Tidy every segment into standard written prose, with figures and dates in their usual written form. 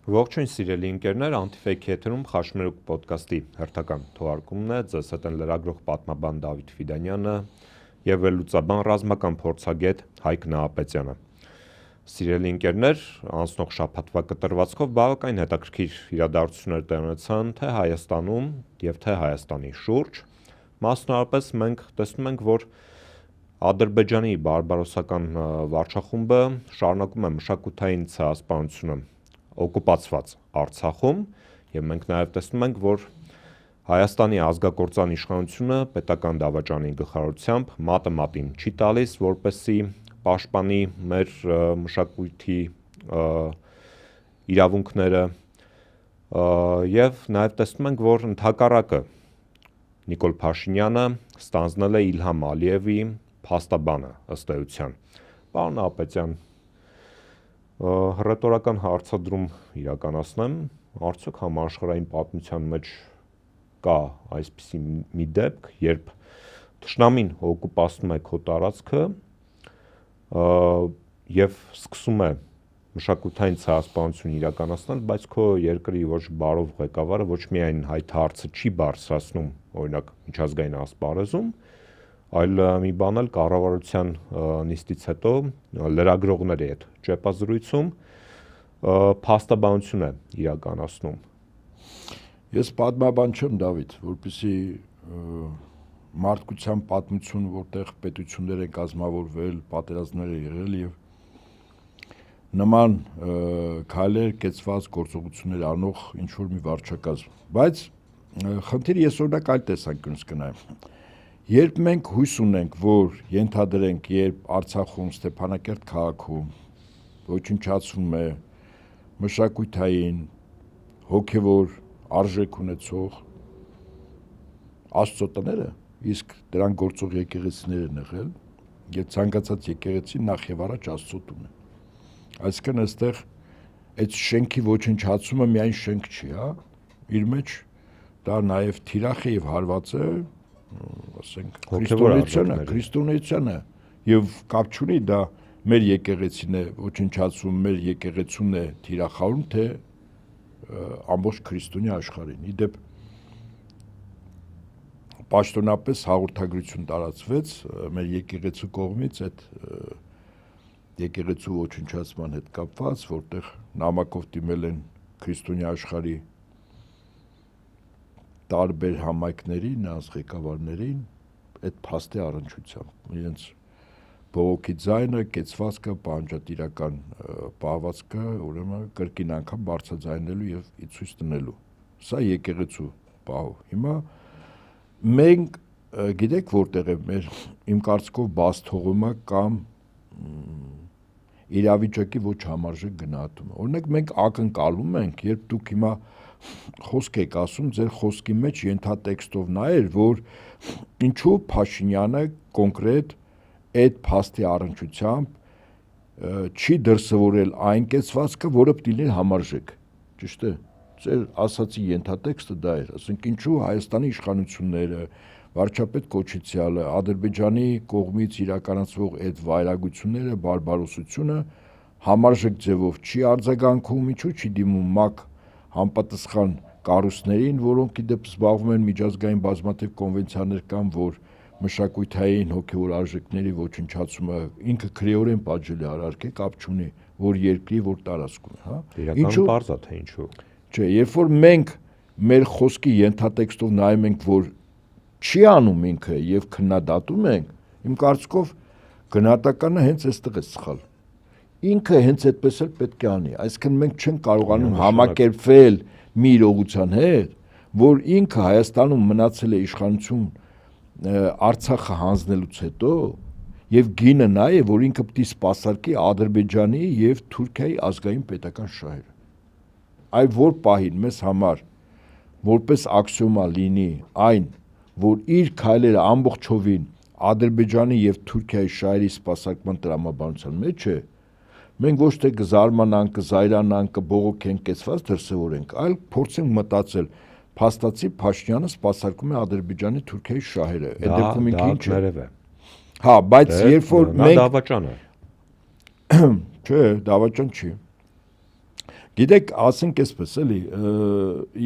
Ողջույն սիրելի ընկերներ, Anti-Fake Եթերում Խաշմերուկ ոդկասթի հերթական թողարկումն է, ձեզ հետ են լրագրող պատմաբան Դավիթ Ֆիդանյանը եւ վերլուծաբան ռազմական փորձագետ Հայկ Նահապետյանը։ Սիրելի ընկերներ, անցնող շաբաթվա կտրվածքով բավականին հետաքրքիր իրադարձություններ տեղի ունեցան թե Հայաստանում եւ թե Հայաստանի շուրջ։ Մասնավորապես մենք տեսնում ենք, որ Ադրբեջանի բարբարոսական վարչախումբը շարունակում է մշակութային ցեղասպանությունը օկուպացված Արցախում եւ մենք նաեւ տեսնում ենք, որ Հայաստանի ազգակործան իշխանությունը պետական դավաճանի գլխավորությամբ մատը մատին չի տալիս, որպեսզի պաշտպանի մեր մշակույթի իրավունքները եւ նաեւ տեսնում ենք, որ ընդհակառակը Նիկոլ Փաշինյանը ստանձնել է Իլհամ Ալիևի փաստաբանը ըստ էության։ Պարոն Նահապետյան, հռետորական հարցադրում իրականացնեմ, արդյոք համաշխարհային պատմության մեջ կա այսպիսի մի դեպք, երբ թշնամին օկուպացնում է քո տարածքը եւ սկսում է մշակութային ցեղասպանություն իրականացնել, բայց քո երկրի ոչ բարով ղեկավարը ոչ միայն այդ հարցը չի բարձրացնում, օրինակ միջազգային ասպարեզում, այլ մի բան էլ կառավարության նիստից հետո լրագրողների հետ ճեպազրույցում փաստաբանություն է իրականացնում։ Ես պատմաբան չեմ, Դավիթ, որպեսզի մարդկության պատմություն, որտեղ պետություններ են կազմավորվել, պատերազմներ են եղել եւ նման քայլեր, կեցված գործողություններ անող ինչ որ մի վարչակազմ։ Բայց խնդիրը ես օրինակ այլ տեսանկյունից կնայեմ։ Երբ մենք հույս ունենք, որ ենթադրենք, երբ Արցախում, Ստեփանակերտ քաղաքում ոչնչացվում է մշակութային, հոգևոր արժեք ունեցող Աստծո տները, իսկ դրան գործող եկեղեցիներ են եղել, եւ ցանկացած եկեղեցի նախ եւ առաջ Աստծո տուն է։ Այսինքն այստեղ այդ շենքի ոչնչացումը միայն շենք չի, հա, իր մեջ դա նաեւ թիրախ է եւ հարված է, ասենք քրիստոնեությանը եւ կապ չունի դա մեր եկեղեցին է ոչնչացում, մեր եկեղեցուն է թիրախավորում, թե ամբողջ քրիստոնյա աշխարհին։ Իդեպ պաշտոնապես հաղորդագրություն տարածվեց մեր եկեղեցու կողմից այդ եկեղեցու ոչնչացման հետ կապված, որտեղ նամակով դիմել են քրիստոնյա աշխարհի տարբեր համայնքներին, նրանց ղեկավարներին այդ փաստի առնչությամբ իրենց բողոքի ձայնը, կեցվածքը, պահանջատիրական պահվածքը, ուրեմն կրկին անգամ բարձրաձայնելու եւ ցույց տնելու։ Սա եկեղեցու պահով։ Հիմա մենք գիտեք որտեղ է մեր իմ կարծիքով բաց թողումը կամ իրավիճակի ոչ համարժեք գնահատումը։ Օրինակ մենք ակնկալում ենք, երբ դուք հիմա խոսք եք ասում, ձեր խոսքի մեջ ենթատեքստով նայեր, որ ինչու Փաշինյանը կոնկրետ այդ փաստի առնչությամբ չի դրսևորել այն կեցվածքը, որը պետք է լինի համարժեք, ճիշտ է։ Ձեր ասացի ենթատեքստը դա էր, ասենք ինչու Հայաստանի իշխանությունները, վարչապետ Կոչիցյանը, Ադրբեջանի կողմից իրականացվող այդ վայրագությունները, բարբարոսությունը համարժեք ձևով չի արձագանքում, ինչու չի դիմում ՄԱԿ համապատասխան կառույցներին, որոնք իդեպ զբաղվում են միջազգային բազմաթիվ կոնվենցիաներ կան, որ մշակութային հոգևոր արժեքների ոչնչացումը ինքը քրեորեն պատժել է արարքե, կապ չունի, որ երկրի, որ տարածքում, հա։ Իրականում բարձա թե ինչու։ Չէ, երբ որ մենք մեր խոսքի ենթատեքստով նայում ենք, որ չի անում ինքը եւ քննադատում ենք, իմ կարծիքով գնահատականը հենց այստեղ է սխալ։ Ինքը հենց այդպես էլ պետք է անի, այսինքն մենք չենք կարողանում համակերպվել մի իրողության հետ, որ ինքը Հայաստանում մնացել է իշխանություն Արցախը հանձնելուց հետո եւ գինը նա է, որ ինքը պետք է սպասարկի Ադրբեջանի եւ Թուրքիայի ազգային պետական շահերը։ Այ որ պահին մեզ համար որպես աքսիոմա լինի այն, որ իր քայլերը ամբողջովին Ադրբեջանի եւ Թուրքիայի շահերի սպասարկման տրամաբանության մեջ է, մենք ոչ թե կզարմանանք, կզայրանանք, կբողոքենք, կեցված դրսևորենք, այլ փորձենք մտածել փաստացի Փաշինյանը սպասարկում է Ադրբեջանի Թուրքիայի շահերը։ Այդ դեպքում ինքը ինչ է։ Հա, բայց երբ որ մենք դավաճան է։ Չէ, դավաճան չի։ Գիտեք, ասենք այսպես էլի,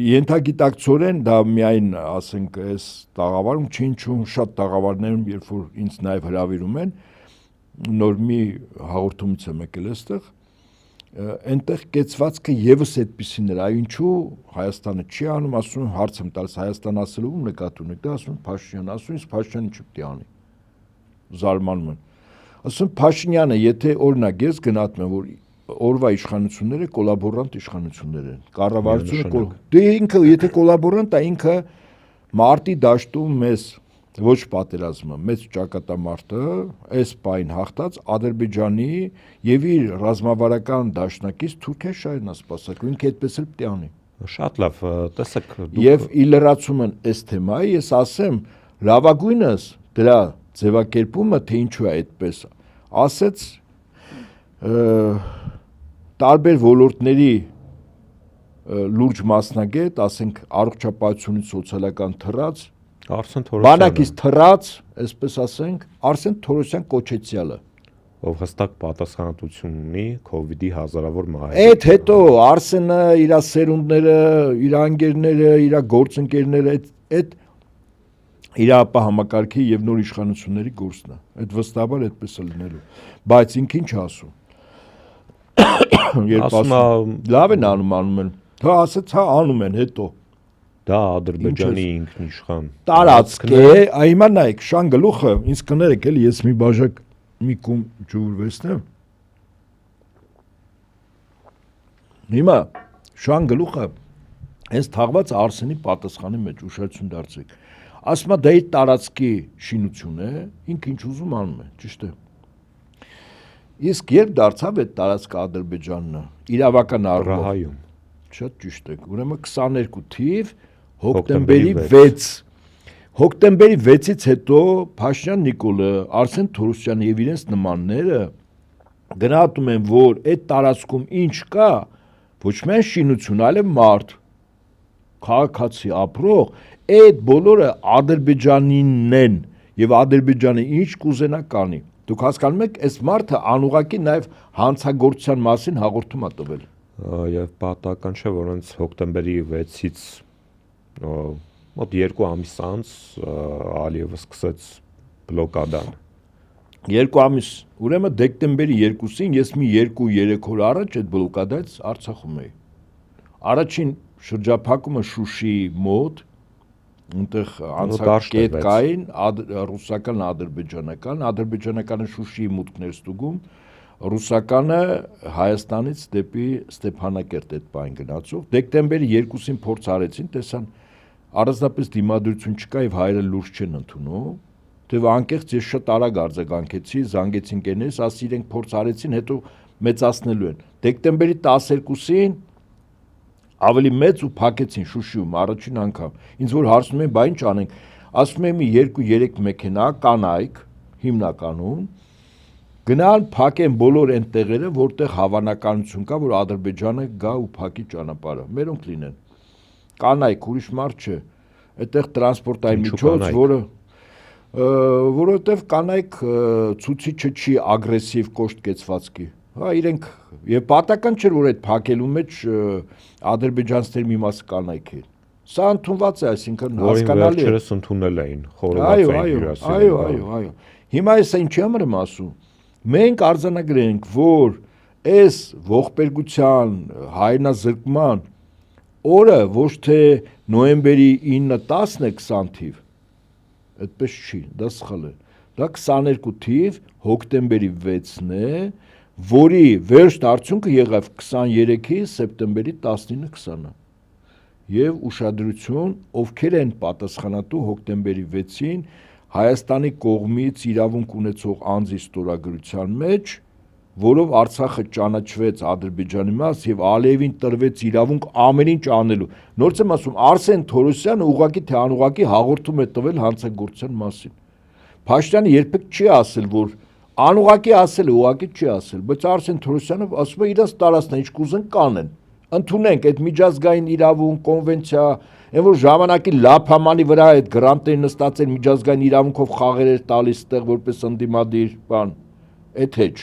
ենթագիտակցորեն դա միայն ասենք այս տաղավարում չի ինչու շատ տաղավարներում, երբ որ ինձ նաև հրավիրում են, նոր մի հաղորդումից եմ եկել այստեղ, այնտեղ կեցվածքը եւս այդպեսին էր, այ ինչու Հայաստանը չի անում, ասում հարց եմ տալիս Հայաստան ասելով ում նկատի ունեք, դա ասում Փաշինյան, ասում իսկ Փաշինյանը չի պետք է անի։ Զարմանում են։ Ասում Փաշինյանը, եթե օրինակ ես գնահատում եմ, որ օրվա իշխանությունները կոլաբորանտ իշխանություններ են։ Կառավարությունը դե ինքը եթե կոլաբորանտ է, ինքը մարտի դաշտում մեզ ոչ պատերազմը, մեծ ճակատամարտը այս պայն հաղթած Ադրբեջանի եւ իր ռազմավարական դաշնակից Թուրքիա-Շահերն է սպասարկում, ինքը այդպես էլ պետք է անի։ Շատ լավ, տեսեք Եվ ի լրացում են այս թեմայի, ես ասեմ, լավագույնս դրա ձևակերպումը, թե ինչու է այդպես, ասեց տարբեր ոլորտների լուրջ մասնագետ, ասենք առողջապահությունից սոցիալական թռած, Արսեն Թորոսյանը, բանակից թռած, այսպես ասենք, Արսեն Թորոսյան կոչեցյալը։ ով հստակ պատասխանատվություն ունի COVID-ի հազարավոր մահերի։ Այդ հետո Արսենը, իր սերունդները, իր անգերները, իր գործընկերները, այդ իր ապա համակարգի եւ նոր իշխանությունների գործն է։ Այդ վստահաբար այդպես է լինելու։ Բայց ինքը ինչ ասում։ Երբ ասում լավ են անում են։ Հա ասեց, հա անում են հետո։ Դա Ադրբեջանի ինքնիշխան տարածք է, այ հիմա նայեք, Շան գլուխը, ինձ կներեք էլի, ես մի բաժակ մի կում ջուր վեստեմ։ Հիմա Շան գլուխը հենց թաղված Արսենի պատասխանի մեջ ուշադրություն դարձրեք։ Ասում է դա իր տարածքի շինություն է, ինքը ինչ ուզում անում է, ճիշտ է։ Իսկ երբ դարձավ այդ տարածքը Ադրբեջանն, իրավական Ռահայում, շատ ճիշտ է, ուրեմն 22 թիվ հոկտեմբերի 6 Հոկտեմբերի 6-ից հետո Փաշինյան Նիկոլը, Արսեն Թորոսյանը եւ իրենց նմանները գնահատում են, որ այդ տարածքում ինչ կա, ոչ միայն շինություն, այլև մարդ, քաղաքացի ապրող, այդ բոլորը Ադրբեջանինն են եւ Ադրբեջանը ինչ կուզենա կանի։ Դուք հասկանում եք, այս մարդը անուղակի նաեւ հանցագործության մասին հաղորդում է տվել։ Եվ պատահական չէ, որ հենց հոկտեմբերի 6-ից մոտ 2 ամիս անց Ալիևը սկսեց բլոկադան։ 2 ամիս, ուրեմն դեկտեմբերի 2-ին ես մի 2-3 օր առաջ այդ բլոկադայից Արցախում էի։ Առաջին շրջափակումը Շուշիի մոտ, այնտեղ անցակետ կային ռուսական, ադրբեջանական, ադրբեջանականը Շուշիի մուտքն էր ստուգում, ռուսականը Հայաստանից դեպի Ստեփանակերտ այդ բան գնացող։ Դեկտեմբերի 2-ին փորձ արեցին, տեսան առանձնապես դիմադրություն չկա եւ հայերը լուրջ չեն ընդունում։ Դե անկեղծ ես շատ արագ արձագանքեցի, զանգեցին կերներս, ասի իրենք փորձ արեցին, հետո մեծացնելու են։ Դեկտեմբերի 12-ին ավելի մեծ ու փակեցին Շուշիում առաջին անգամ։ Ինձ որ հարցնում են, բա ինչ անենք, ասում եմ մի 2-3 մեքենա կանայք հիմնականում գնալ փակեն բոլոր այն տեղերը, որտեղ հավանականություն կա, որ Ադրբեջանը գա ու փակի ճանապարհը։ Մերոնք լինեն։ Կանայք, ուրիշ մարդ չէ։ Այդտեղ տրանսպորտային միջոց, որովհետև կանայք ցուցիչը չի ագրեսիվ կոշտ կեցվածքի։ Հա իրենք եւ պատական չէ որ այդ փակելու մեջ ադրբեջանցիների մի մասը կանայք են։ Սա ընդունված է, այսինքն հասկանալի է։ Վերջերս ընդունել էին խորհրդային հյուրասիրել։ Այո։ Հիմա ես ինչի համար եմ ասում։ Մենք արձանագրենք, որ այս ողբերգության հայրենազրկման օրը ոչ թե նոյեմբերի 9-10-ն է 20 թիվ, այդպես չի, դա սխալ է, դա 22 թիվ հոկտեմբերի 6-ն է, որի վերջ արդյունքը եղավ 23-ի սեպտեմբերի 19-20-ը, և ուշադրություն, ովքեր են պատասխանատու հոկտեմբերի 6-ին Հայաստանի կողմից իրավունք ունեցող անձի ստորագրության մեջ, որով Արցախը ճանաչվեց Ադրբեջանի մաս եւ Ալիևին տրվեց իրավունք ամեն ինչ անելու։ Նորից եմ ասում, Արսեն Թորոսյանը ուղղակի թե անուղղակի հաղորդում է տվել հանցագործության մասին։ Փաշինյանը երբեք չի ասել, որ անուղղակի ասել է, ուղղակի չի ասել, բայց Արսեն Թորոսյանը ասում է իրաց տարածքն ինչ կուզեն կանեն։ Ընդունենք այդ միջազգային իրավունք, կոնվենցիա, այն որ ժամանակի լափամանի վրա այդ գրանտերը նստած են միջազգային իրավունքով խաղեր էր տալիս այդտեղ որպես ընդդիմադիր բան, այդ հեչ։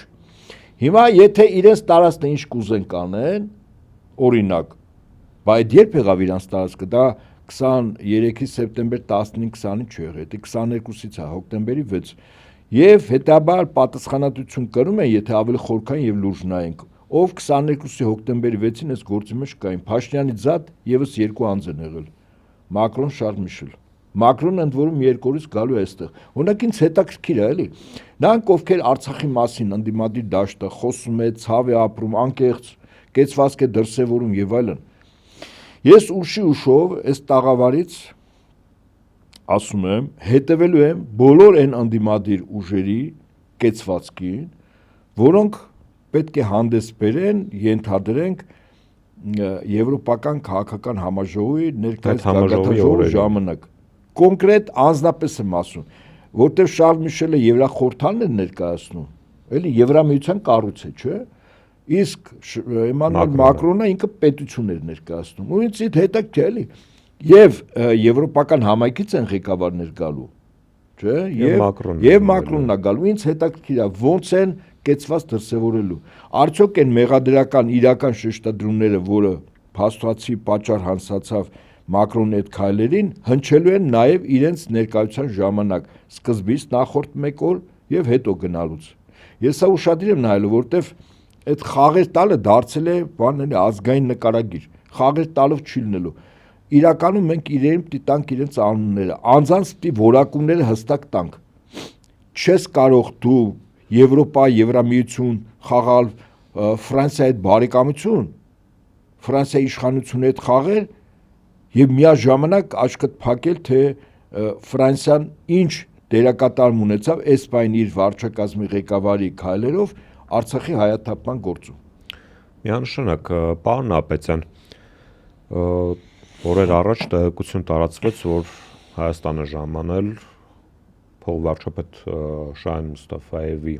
Հիմա եթե իրենց տարածքն ինչ կուզեն կանեն, օրինակ, բայց երբ եղավ իրանց տարածքը, դա 23 սեպտեմբեր 15-20-ին չի եղել, դա 22-ից է, հոկտեմբերի 6, եւ հետաբար պատասխանատվություն կրում են, եթե ավելի խորքային եւ լուրջ նայենք, ով 22-ի հոկտեմբերի 6-ին այս գործի մեջ կային, Փաշինյանի զատ եւս երկու անձ են եղել, Մակրոն, Շարլ Միշել։ Մակրոնը ընդ որում 2 օրից գալու է այստեղ։ Օրինակ ինձ հետաքրքիր է, էլի։ Նրանք ովքեր Արցախի մասին ընդդիմադիր դաշտը խոսում է, ցավ է ապրում, անկեղծ, կեցվածք է դրսևորում եւ այլն։ Ես ուշի ուշով այս տաղավարից ասում եմ, հետևելու եմ բոլոր այն ընդդիմադիր ուժերի կեցվածքին, որոնք պետք է հանդես բերեն, ենթադրենք եվրոպական քաղաքական համաժողովի ներկայիս գագաթնաժողովի ժամանակ։ Կոնկրետ անձնապես եմ ասում, որտեղ Շարլ Միշելը Եվրախորհրդանն է ներկայացնում, էլի Եվրամիության կառույց է, չէ՞։ Իսկ Էմանուել Մակրոնը ինքը պետություն էր ներկայացնում։ Ու ինձ հետաքրքիր է, էլի։ Եվ եվրոպական համայնքից են ղեկավարներ գալու, չէ՞։ Եվ Մակրոնն է գալու։ Ինձ հետաքրքիր է ոնց են կեցված դրսևորելու։ Արդյոք այն մեղադրական իրական շեշտադրումները, որը փաստացի պատճառ հանձնացավ Մակրոնի այդ քայլերին, հնչելու են նաև իրենց ներկայության ժամանակ, սկզբից նախորդ 1 օր եւ հետո գնալուց։ Ես սա ուշադիր եմ նայելու, որտեվ այդ խաղեր տալը դարձել է բան ազգային նկարագիր։ Խաղեր տալով չի լինելու։ Իրականում մենք իրեն պիտի տանք իրենց անունները, անձանց պիտի որակումները հստակ տանք։ Չես կարող դու Եվրոպա, Եվրամիություն խաղալ Ֆրանսիայի հետ բարեկամություն, Ֆրանսիայի իշխանությունների հետ խաղել եւ միաժամանակ աչքդ փակել, թե Ֆրանսիան ինչ դերակատարում ունեցավ Էսպանիայի իր վարչակազմի ղեկավարի քայլերով Արցախի հայաթափման գործում։ Միանշանակ, պարոն Ապետյան, օրեր առաջ տեղեկություն տարածվեց, որ Հայաստանը ժամանել փոխվարչապետ Շահեն Մուստաֆաևի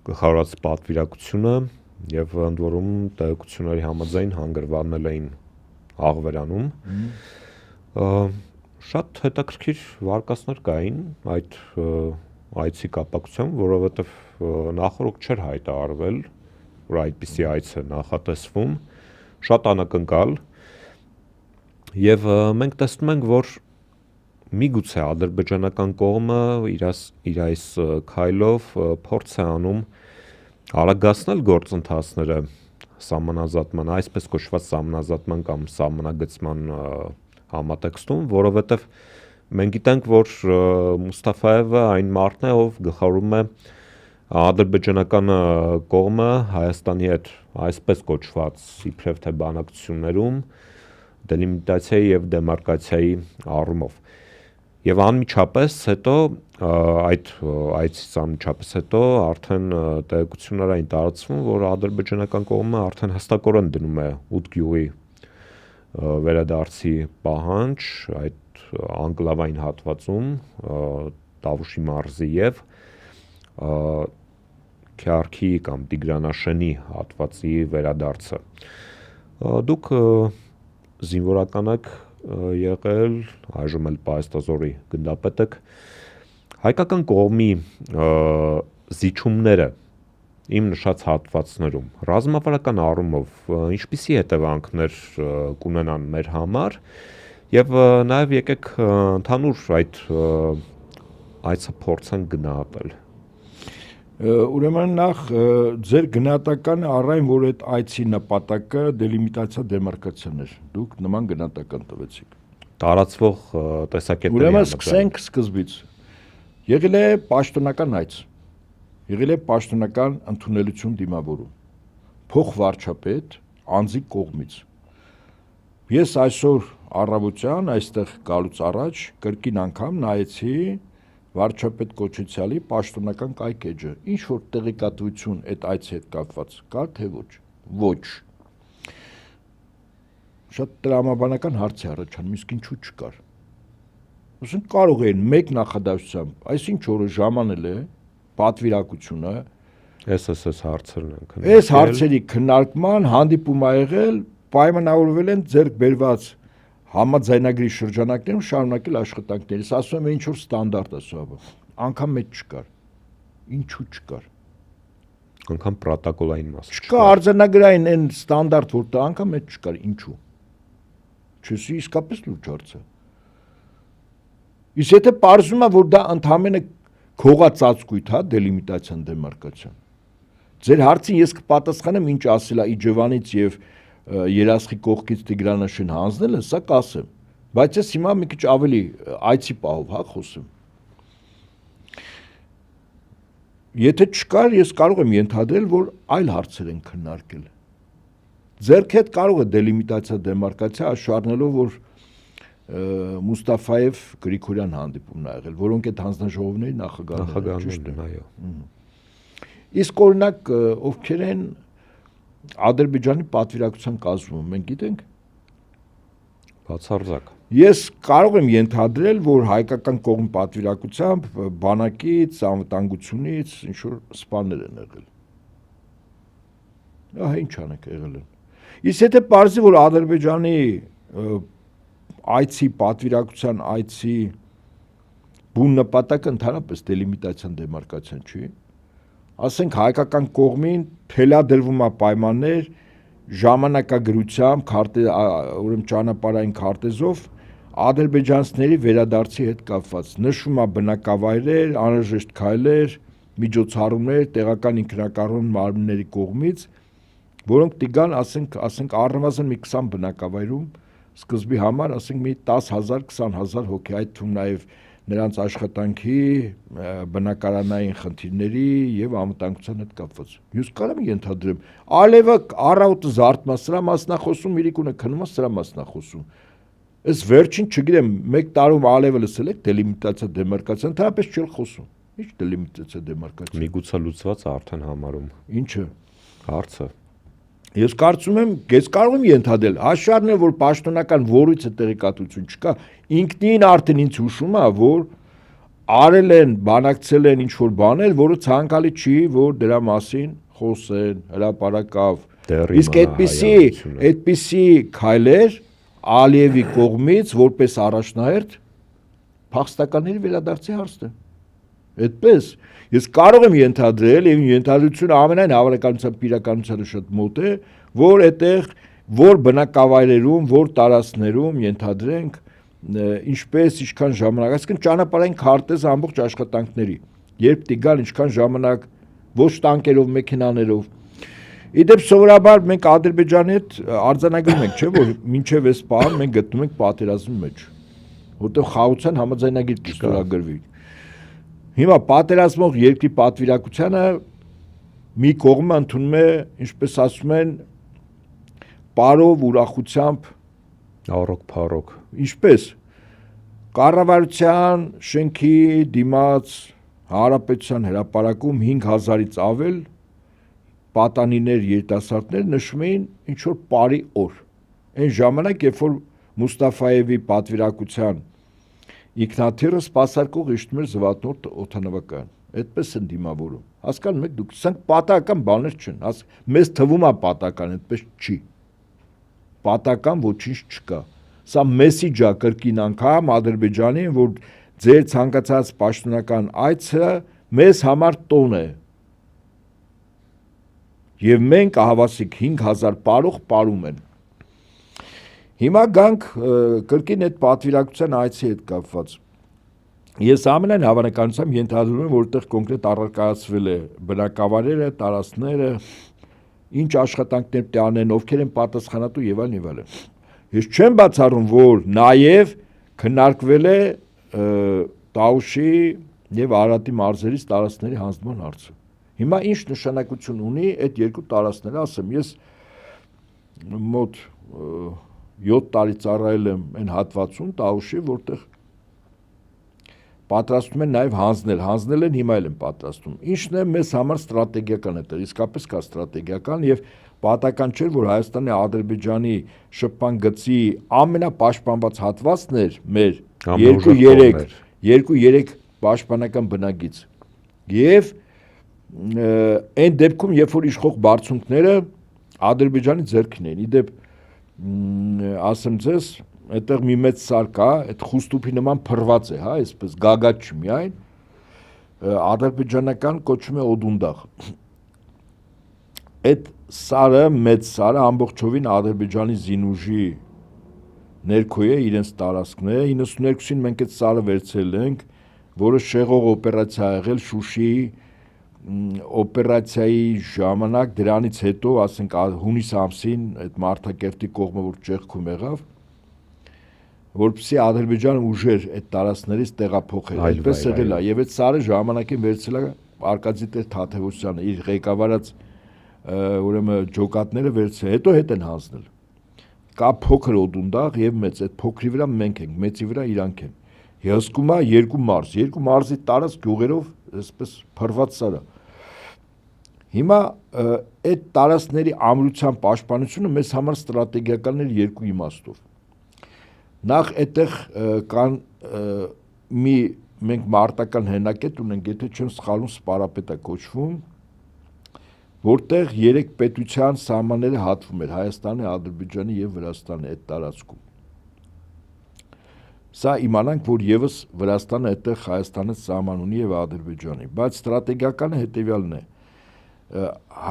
գլխավորած պատվիրակությունը եւ ընդ որում տեղեկությունների համաձայն հանգրվանել էին Աղվերանում։ Շատ հետաքրքիր վարկածներ կային այդ այցի կապակցությամբ, որովհետեւ նախորդ չէր հայտարարվել, որ այդպիսի այց է նախատեսվում, շատ անակնկալ, եւ մենք տեսնում ենք, որ միգուցե ադրբեջանական կողմը իր այս քայլով փորձ է անում արագացնել գործընթացները սահմանազատման, այսպես կոչված սահմանազատման կամ սահմանագծման համատեքստում, որովհետև մենք գիտենք, որ Մուստաֆաևը այն մարդն է, ով գլխավորում է ադրբեջանական կողմը Հայաստանի հետ այսպես կոչված իբրև թե բանակցություններում դելիմիտացիայի եւ դեմարկացիայի առումով։ Եվ անմիջապես հետո այդ այցից անմիջապես հետո արդեն տեղեկություններ էին տարածվում, որ ադրբեջանական կողմը արդեն հստակորեն դնում է 8 գյուղի վերադարձի պահանջ այդ անկլավային հատվածում Տավուշի մարզի եւ Քյարքի կամ Տիգրանաշենի հատվածի վերադարձը։ Դուք զինվորական եք եղել, այժմ էլ պայստազորի գնդապետ եք, հայկական կողմի զիջումները իմ նշած հատվածներում ռազմավարական առումով ինչպիսի հետևանքներ կունենան մեր համար եւ նաեւ եկեք ընդհանուր այդ այցը փորձենք գնահատել։ Ուրեմն նախ ձեր գնահատականը առայն, որ այդ այցի նպատակը դելիմիտացիա դեմարկացիան էր։ Դուք նման գնահատական տվեցիք։ Տարածվող տեսակետների։ Ուրեմն սկսենք սկզբից։ Եղել է պաշտոնական այց։ Եղել է պաշտոնական ընդունելություն դիմավորում։ Փոխվարչապետ անձի կողմից։ Ես այսօր առավոտյան այստեղ գալուց առաջ կրկին անգամ նայեցի վարչապետ Կոչեցյալի պաշտոնական կայքեջը, ինչ որ տեղեկատվություն այդ այցի հետ կապված կար, թե ոչ։ Ոչ։ Շատ տրամաբանական հարց է առաջանում, իսկ ինչու չկար։ Ոսն կարող էին մեկ նախադասությամբ, այսինչ օրը ժամանել է պատվիրակությունը, SSS հարցերն են քննարկել։ Այս հարցերի քննարկման հանդիպում ա եղել, պայմանավորվել են ձեռք բերված համաձայնագրի շրջանակներում շարունակել աշխատանքներս, ասում եմ ինչ որ ստանդարտ է սա, անգամ մեծ չկար։ Ինչու չկար։ Անգամ պրոտոկոլային մասը Չկա արձանագրային այն ստանդարտ, որ դա անգամ այդ չկար, ինչու։ Չես իսկապես լուրջ հարց է։ Իսկ եթե պարզվում է, որ դա ընդհանրապես քողածածկույթ, հա, դելիմիտացիան դեմարկացիան։ Ձեր հարցին ես կպատասխանեմ, ինչ ասել է Իջևանից եւ Երասխի կողքից Տիգրանաշեն հանձնելը, սա կասեմ։ Բայց ես հիմա մի քիչ ավելի այցի պահով, հա, խոսեմ։ Եթե չկար, ես կարող եմ ենթադրել, որ այլ հարցեր են քննարկել։ Ձերք հետ կարող է դելիմիտացիա դեմարկացիա աշառնելով, որ Մուստաֆաև Գրիգորյան հանդիպումն ա եղել, որոնք այդ հանձնաժողովների նախագահներն են, այո։ Իսկ օրինակ ովքեր են Ադրբեջանի պատվիրակության կազմում, մենք գիտենք։ Բացարձակ։ Ես կարող եմ ենթադրել, որ հայկական կողմ պատվիրակությամբ բանակից, անվտանգությունից ինչ որ սպաներ են եղել։ Ահա ինչ անեք եղել են։ Իսկ եթե պարզի, որ Ադրբեջանի այցի պատվիրակության այցի բուն նպատակը ընդհանրապես դելիմիտացիան դեմարկացիան չի, ասենք հայկական կողմին թելադրվում է պայմաններ ժամանակագրությամբ, ուրեմն ճանապարհային քարտեզով ադրբեջանցիների վերադարձի հետ կապված նշվում է բնակավայրեր, անհրաժեշտ քայլեր, միջոցառումներ տեղական ինքնակառավարման մարմինների կողմից, որոնք տիգան, ասենք առնվազն մի 20 բնակավայրում սկզբի համար, ասենք մի 10,000, 20,000 հոգի, այդ թվում նաև նրանց աշխատանքի, բնակարանային խնդիրների եւ անվտանգության հետ կապված։ Ես կարող եմ ենթադրեմ, Ալևը առավոտը զարթում է, սրա մասն է խոսում, Իրիկունը քնում է, սրա մասն է խոսում։ Այս վերջին, չգիտեմ, 1 տարում Ալևը լսել եք դելիմիտացիա դեմարկացիա, ընդհանրապես չի խոսում։ Ինչ դելիմիտացիա դեմարկացիա։ Միգուցե լուծված է արդեն համարում։ Ինչը։ Հարցը։ Ես կարծում եմ, ես կարող եմ ենթադրել, հաշարն է, որ պաշտոնական որույթը տեղեկատվություն չկա, ինքնին արդեն ինձ հուշում է, որ արել են, բանակցել են ինչ-որ բաներ, որը ցանկալի չի, որ դրա մասին խոսեն, հրապարակավ։ Իսկ այդպիսի քայլեր Ալիևի կողմից որպես առաջնահերթ փախստականների վերադարձի հարցն է։ Այդպես ես կարող եմ ենթադրել եւ ենթադրությունը ամենայն հավանականությամբ իրականությանը շատ մոտ է, որ այդտեղ որ բնակավայրերում, որ տարածքներում ենթադրենք ինչպես ինչքան ժամանակ, այսինքն ճանապարհային քարտեզը ամբողջ աշխատանքների, երբ տիգան ինչքան ժամանակ ոչ տանկերով, մեքենաներով։ Իդեպ սովորաբար մենք Ադրբեջանի հետ արձանագրում ենք, չէ՞ որ մինչև այս պահը մենք գտնում ենք պատերազմի մեջ, որտեղ խաղաղության համաձայնագիր կստորագրվի։ Հիմա պատերազմող երկրի պատվիրակությանը մի կողմը ընդունում է, ինչպես ասում են, պարով ուրախությամբ առոք-փառոք։ Ինչպես կառավարության շենքի դիմաց հանրապետության հրապարակում 5000-ից ավել պատանիներ երիտասարդներ նշում էին ինչ որ բարի օր։ Այն ժամանակ, երբ որ Մուստաֆաևի պատվիրակության ինքնաթիռը սպասարկող իջնում էր Զվատնորդ օդանավակայան։ Այդպես են դիմավորում։ Հասկանում եք դուք, սրանք պատահական բաներ չեն։ Մեզ թվում է պատահական, այդպես չի։ Պատահական ոչինչ չկա։ Սա մեսիջ է կրկին անգամ Ադրբեջանին, որ ձեր ցանկացած պաշտոնական այցը մեզ համար տոն է։ Եվ մենք ահավասիկ 5000 պարող պարում են։ Հիմա գանք կրկին այդ պատվիրակության այցի հետ կապված։ Ես ամենայն հավանականությամբ ենթադրում եմ, որ այդտեղ կոնկրետ առարկայացվել է բնակավայրերը, տարածքները, ինչ աշխատանքներ պետք է անեն, ովքեր են պատասխանատու եւ այլն եւ այլն։ Ես չեմ բացառում, որ նաեւ քննարկվել է Տաուշի եւ Արարատի մարզերից տարածքների հանձնման հարցը։ Հիմա ինչ նշանակություն ունի այդ երկու տարածքները, ասեմ, ես մոտ 7 տարի ծառայել եմ այն հատվածում Տաուշի, որտեղ պատրաստում են նաև հանձնել են հիմա էլ են պատրաստում։ Ինչն է մեզ համար ստրատեգիական է, իսկապես կա ստրատեգիական եւ պատահական չէ, որ Հայաստանի Ադրբեջանի շփման գծի ամենապաշտպանված հատվածն էր մեր 2-3 պաշտպանական բնագիծ։ Եվ այն դեպքում, երբ որ իշխող բարձունքները Ադրբեջանի ձեռքին էին, իդեպ ասեմ ձեզ, այդտեղ մի մեծ սար կա, այդ խուստուփի նման փռված է, հա, այսպես գագաթ չի միայն, ադրբեջանական կոչում է օդունդաղ։ այդ սարը, մեծ սարը ամբողջովին Ադրբեջանի զինուժի ներքո է, իրենց տարածքն է։ 92-ին մենք այդ սարը վերցրել ենք, որը շեղող օպերացիա ա եղել Շուշիի օպերացիայի ժամանակ, դրանից հետո, ասենք հունիս ամսին այդ Մարտակերտի կողմը, որ ճեղքում եղավ, որպեսզի Ադրբեջանը ուժեր այդ տարածքներից տեղափոխել, այդպես եղել է, եւ այդ սարը ժամանակին վերցրել է Արկադի տեր Թաթևոսյանը, իր ղեկավարած ուրեմն ջոկատները վերցրել, հետո հետ են հանձնել։ Կա փոքր օդունդաղ եւ մեծ, այդ փոքրի վրա մենք ենք, մեծի վրա իրանք են։ Հսկում է երկու մարզի տարած գյուղերով, այսպես փռված սարը։ Հիմա այդ տարածքների ամրության պաշտպանությունը մեզ համար ստրատեգիական էր երկու իմաստով։ Նախ այդտեղ կան մենք մարտական հենակետ ունենք, եթե չեմ սխալվում, Սպարապետ է կոչվում, որտեղ 3 պետության սահմանները հատվում էր Հայաստանի, Ադրբեջանի եւ Վրաստանի այդ տարածքում։ Սա իմանանք, որ եւս Վրաստանը այդտեղ Հայաստանը սահման ունի եւ Ադրբեջանի, բայց ստրատեգիականը հետեւյալն է։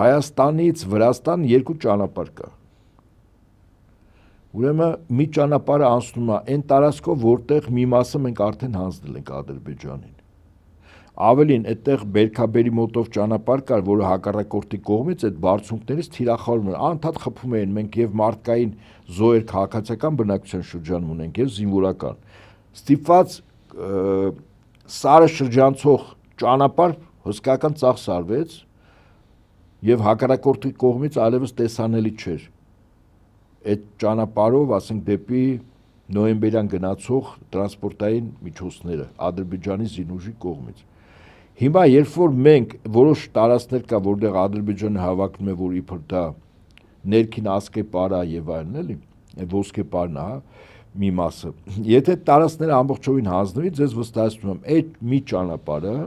Հայաստանից Վրաստան 2 ճանապարհ կա։ Ուրեմն մի ճանապարհը անցնում է այն տարածքով, որտեղ մի մասը մենք արդեն հանձնել ենք Ադրբեջանին։ Ավելին, այդտեղ Բերքաբերի մոտով ճանապարհ կար, որը հակառակորդի կողմից այդ բարձունքներից թիրախավորում էր, անընդհատ խփում էին, մենք եւ մարդկային զոհեր քաղաքացիական բնակության շրջանում ունենք եւ զինվորական։ Ստիպված սարը շրջանցող ճանապարհ հսկայական ծախս արվեց եւ հակառակորդի կողմից այլևս տեսանելի չէր։ Այդ ճանապարհով, ասենք, դեպի նոյեմբերյան գնացող տրանսպորտային միջոցները Ադրբեջանի զինուժի կողմից։ Հիմա երբ որ մենք որոշ տարածքներ կա, որտեղ Ադրբեջանը հավակնում է, որ իբր դա ներքին ասկեպարա եւ այլն էլի, ոսկե պարն է, մի մասը։ Եթե տարածքները ամբողջովին հանձնվի, ձեզ վստահեցնում եմ, այդ մի ճանապարհը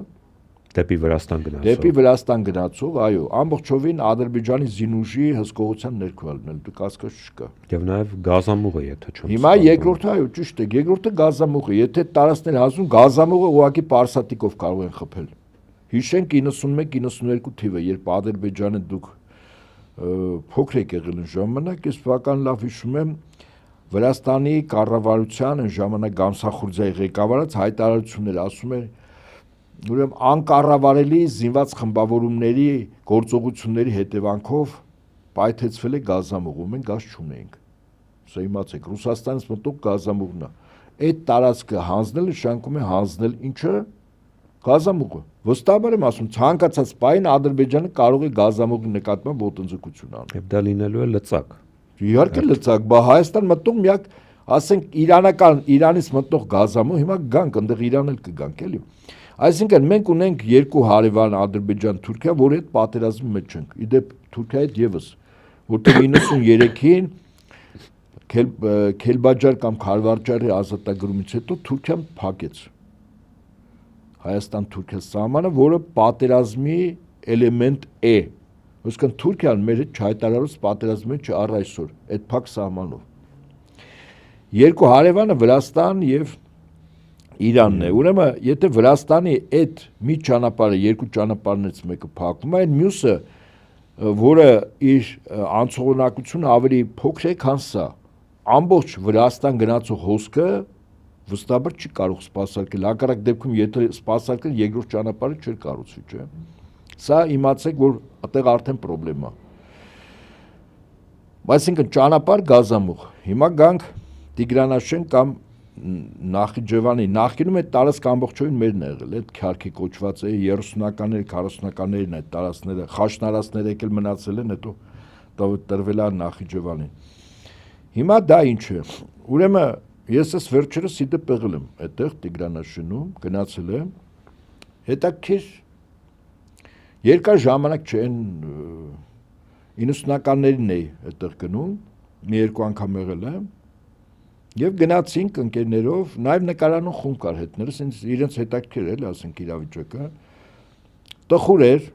դեպի Վրաստան գնացող։ Դեպի Վրաստան գնացող, այո, ամբողջովին Ադրբեջանի զինուժի հսկողության ներքո է լինել, դու կասկած չկա։ Եվ նաեւ գազամուղը, եթե չեմ։ Հիմա երկրորդը, այո, ճիշտ է, երկրորդը գազամուղը, եթե տարածքներ հանձնում, գազամուղը ուղղակի պարսատիկով կարող են խփել։ Հիշենք 91-92 թիվը, երբ Ադրբեջանը դուք փոքր եք եղել այն ժամանակ, ես բավական լավ հիշում եմ Վրաստանի կառավարության այն ժամանակ Գամսախուրձիայի ղեկավարած հայտարարություններ ասում էր, ուրեմն անկառավարելի զինված խմբավորումների գործողությունների հետևանքով պայթեցվել է գազամուղը, մենք գազ չունենք։ Սա իմացեք, Ռուսաստանից մտող գազամուղն է։ Այդ տարածքը հանձնել նշանակում է հանձնել ինչը գազամուղը։ Վստահաբար եմ ասում, ցանկացած պայն Ադրբեջանը կարող է գազամուղի նկատմամբ ոտնձգություն անել։ Եվ դա լինելու է լծակ։ Իհարկե լծակ, բա Հայաստան մտնում միակ, ասենք Իրանից մտնող գազամուղ, հիմա գանք, այնտեղ Իրան էլ կգանք, էլի։ Այսինքն մենք ունենք երկու հարևան Ադրբեջան, Թուրքիա, որի հետ պատերազմի մեջ ենք։ Իդեպ Թուրքիայի հետ եւս, որտեղ 93-ին Քելբաջար կամ Քարվարջարի ազատագրումից հետո Թուրքիան փակեց Հայաստան-Թուրքիա սահմանը, որը պատերազմի էլեմենտ է։ Ոսկան Թուրքիան մեր հետ չհայտարարած պատերազմի մեջ առ այսօր, այդ փակ սահմանով։ Երկու հարևանը Վրաստան եւ Իրանն է։ Ուրեմն, եթե Վրաստանի այդ մի ճանապարհը, երկու ճանապարհներից մեկը փակվում է, այն մյուսը, որը իր անցողունակությունը ավելի փոքր է, քան սա, ամբողջ Վրաստան գնացող հոսքը վստահաբար չի կարող սպասարկել։ Հակառակ դեպքում, եթե սպասարկել, երկրորդ ճանապարհը չէր կառուցվի, չէ՞։ Սա իմացեք, որ այդտեղ արդեն խնդրեմ է։ Այսինքն ճանապարհ գազամուղ։ Հիմա գանք Տիգրանաշեն կամ Նախիջևանի, նախկինում այդ տարածքը ամբողջովին մերն է եղել, այդ քարքի կոչված է 30-ականների, 40-ականներին այդ տարածքները, խաշնարածները եկել մնացել են, հետո տրվել է Նախիջևանին։ Հիմա դա ինչ է։ Ուրեմն ես ես վերջերս իդեպ եղել եմ այդտեղ Տիգրանաշենում, գնացել եմ, հետաքրքիր երկար ժամանակ չէ, 90-ականներին էի այդտեղ գնում, մի երկու անգամ եղել եմ, եւ գնացինք ընկերներով, նաեւ նկարանու խումբ կար հետներս, իրենց հետաքրքիր էր, ասենք իրավիճակը, տխուր էր,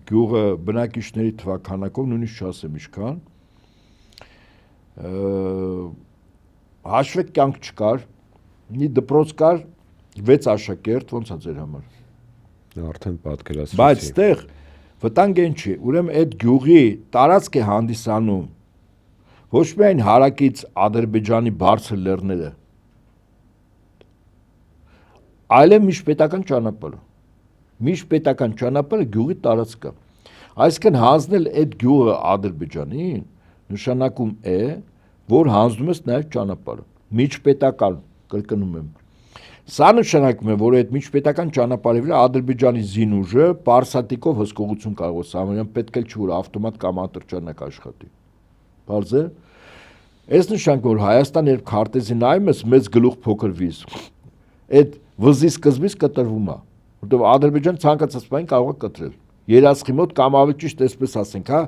գյուղը բնակիչների թվականակով, նույնիսկ չասեմ ինչքան, հաշվեք կյանք չկար, մի դպրոց կար 6 աշակերտ, ոնց է ձեր համար։ Արդեն պատկերացրեցի։ Բայց այդտեղ Վտանգ են չի, ուրեմն այդ գյուղի տարածք է հանդիսանում ոչ միայն հարակից Ադրբեջանի բարձր լեռները, այլև միջպետական ճանապարհը։ Միջպետական ճանապարհը գյուղի տարածքը։ Այսինքն հանձնել այդ գյուղը Ադրբեջանին նշանակում է, որ հանձնում ես նաև ճանապարհը։ Միջպետական, կրկնում եմ։ Սա նշանակում է, որ այդ միջպետական ճանապարհի վրա Ադրբեջանի զինուժը պարսատիկով հսկողություն կարող է սահմանել, պետք է չի որ ավտոմատ կամ ատրճանակ աշխատի։ Բարձ է։ Այս նշանակում որ Հայաստան երբ քարտեզի նայում ես մեծ գլուխ փոքր վիզ, այդ վզի սկզբից կտրվում է, որտեղ Ադրբեջան ցանկացած բան կարող է կտրել։ Երասխի մոտ կամ ավելի ճիշտ այսպես ասենք, հա,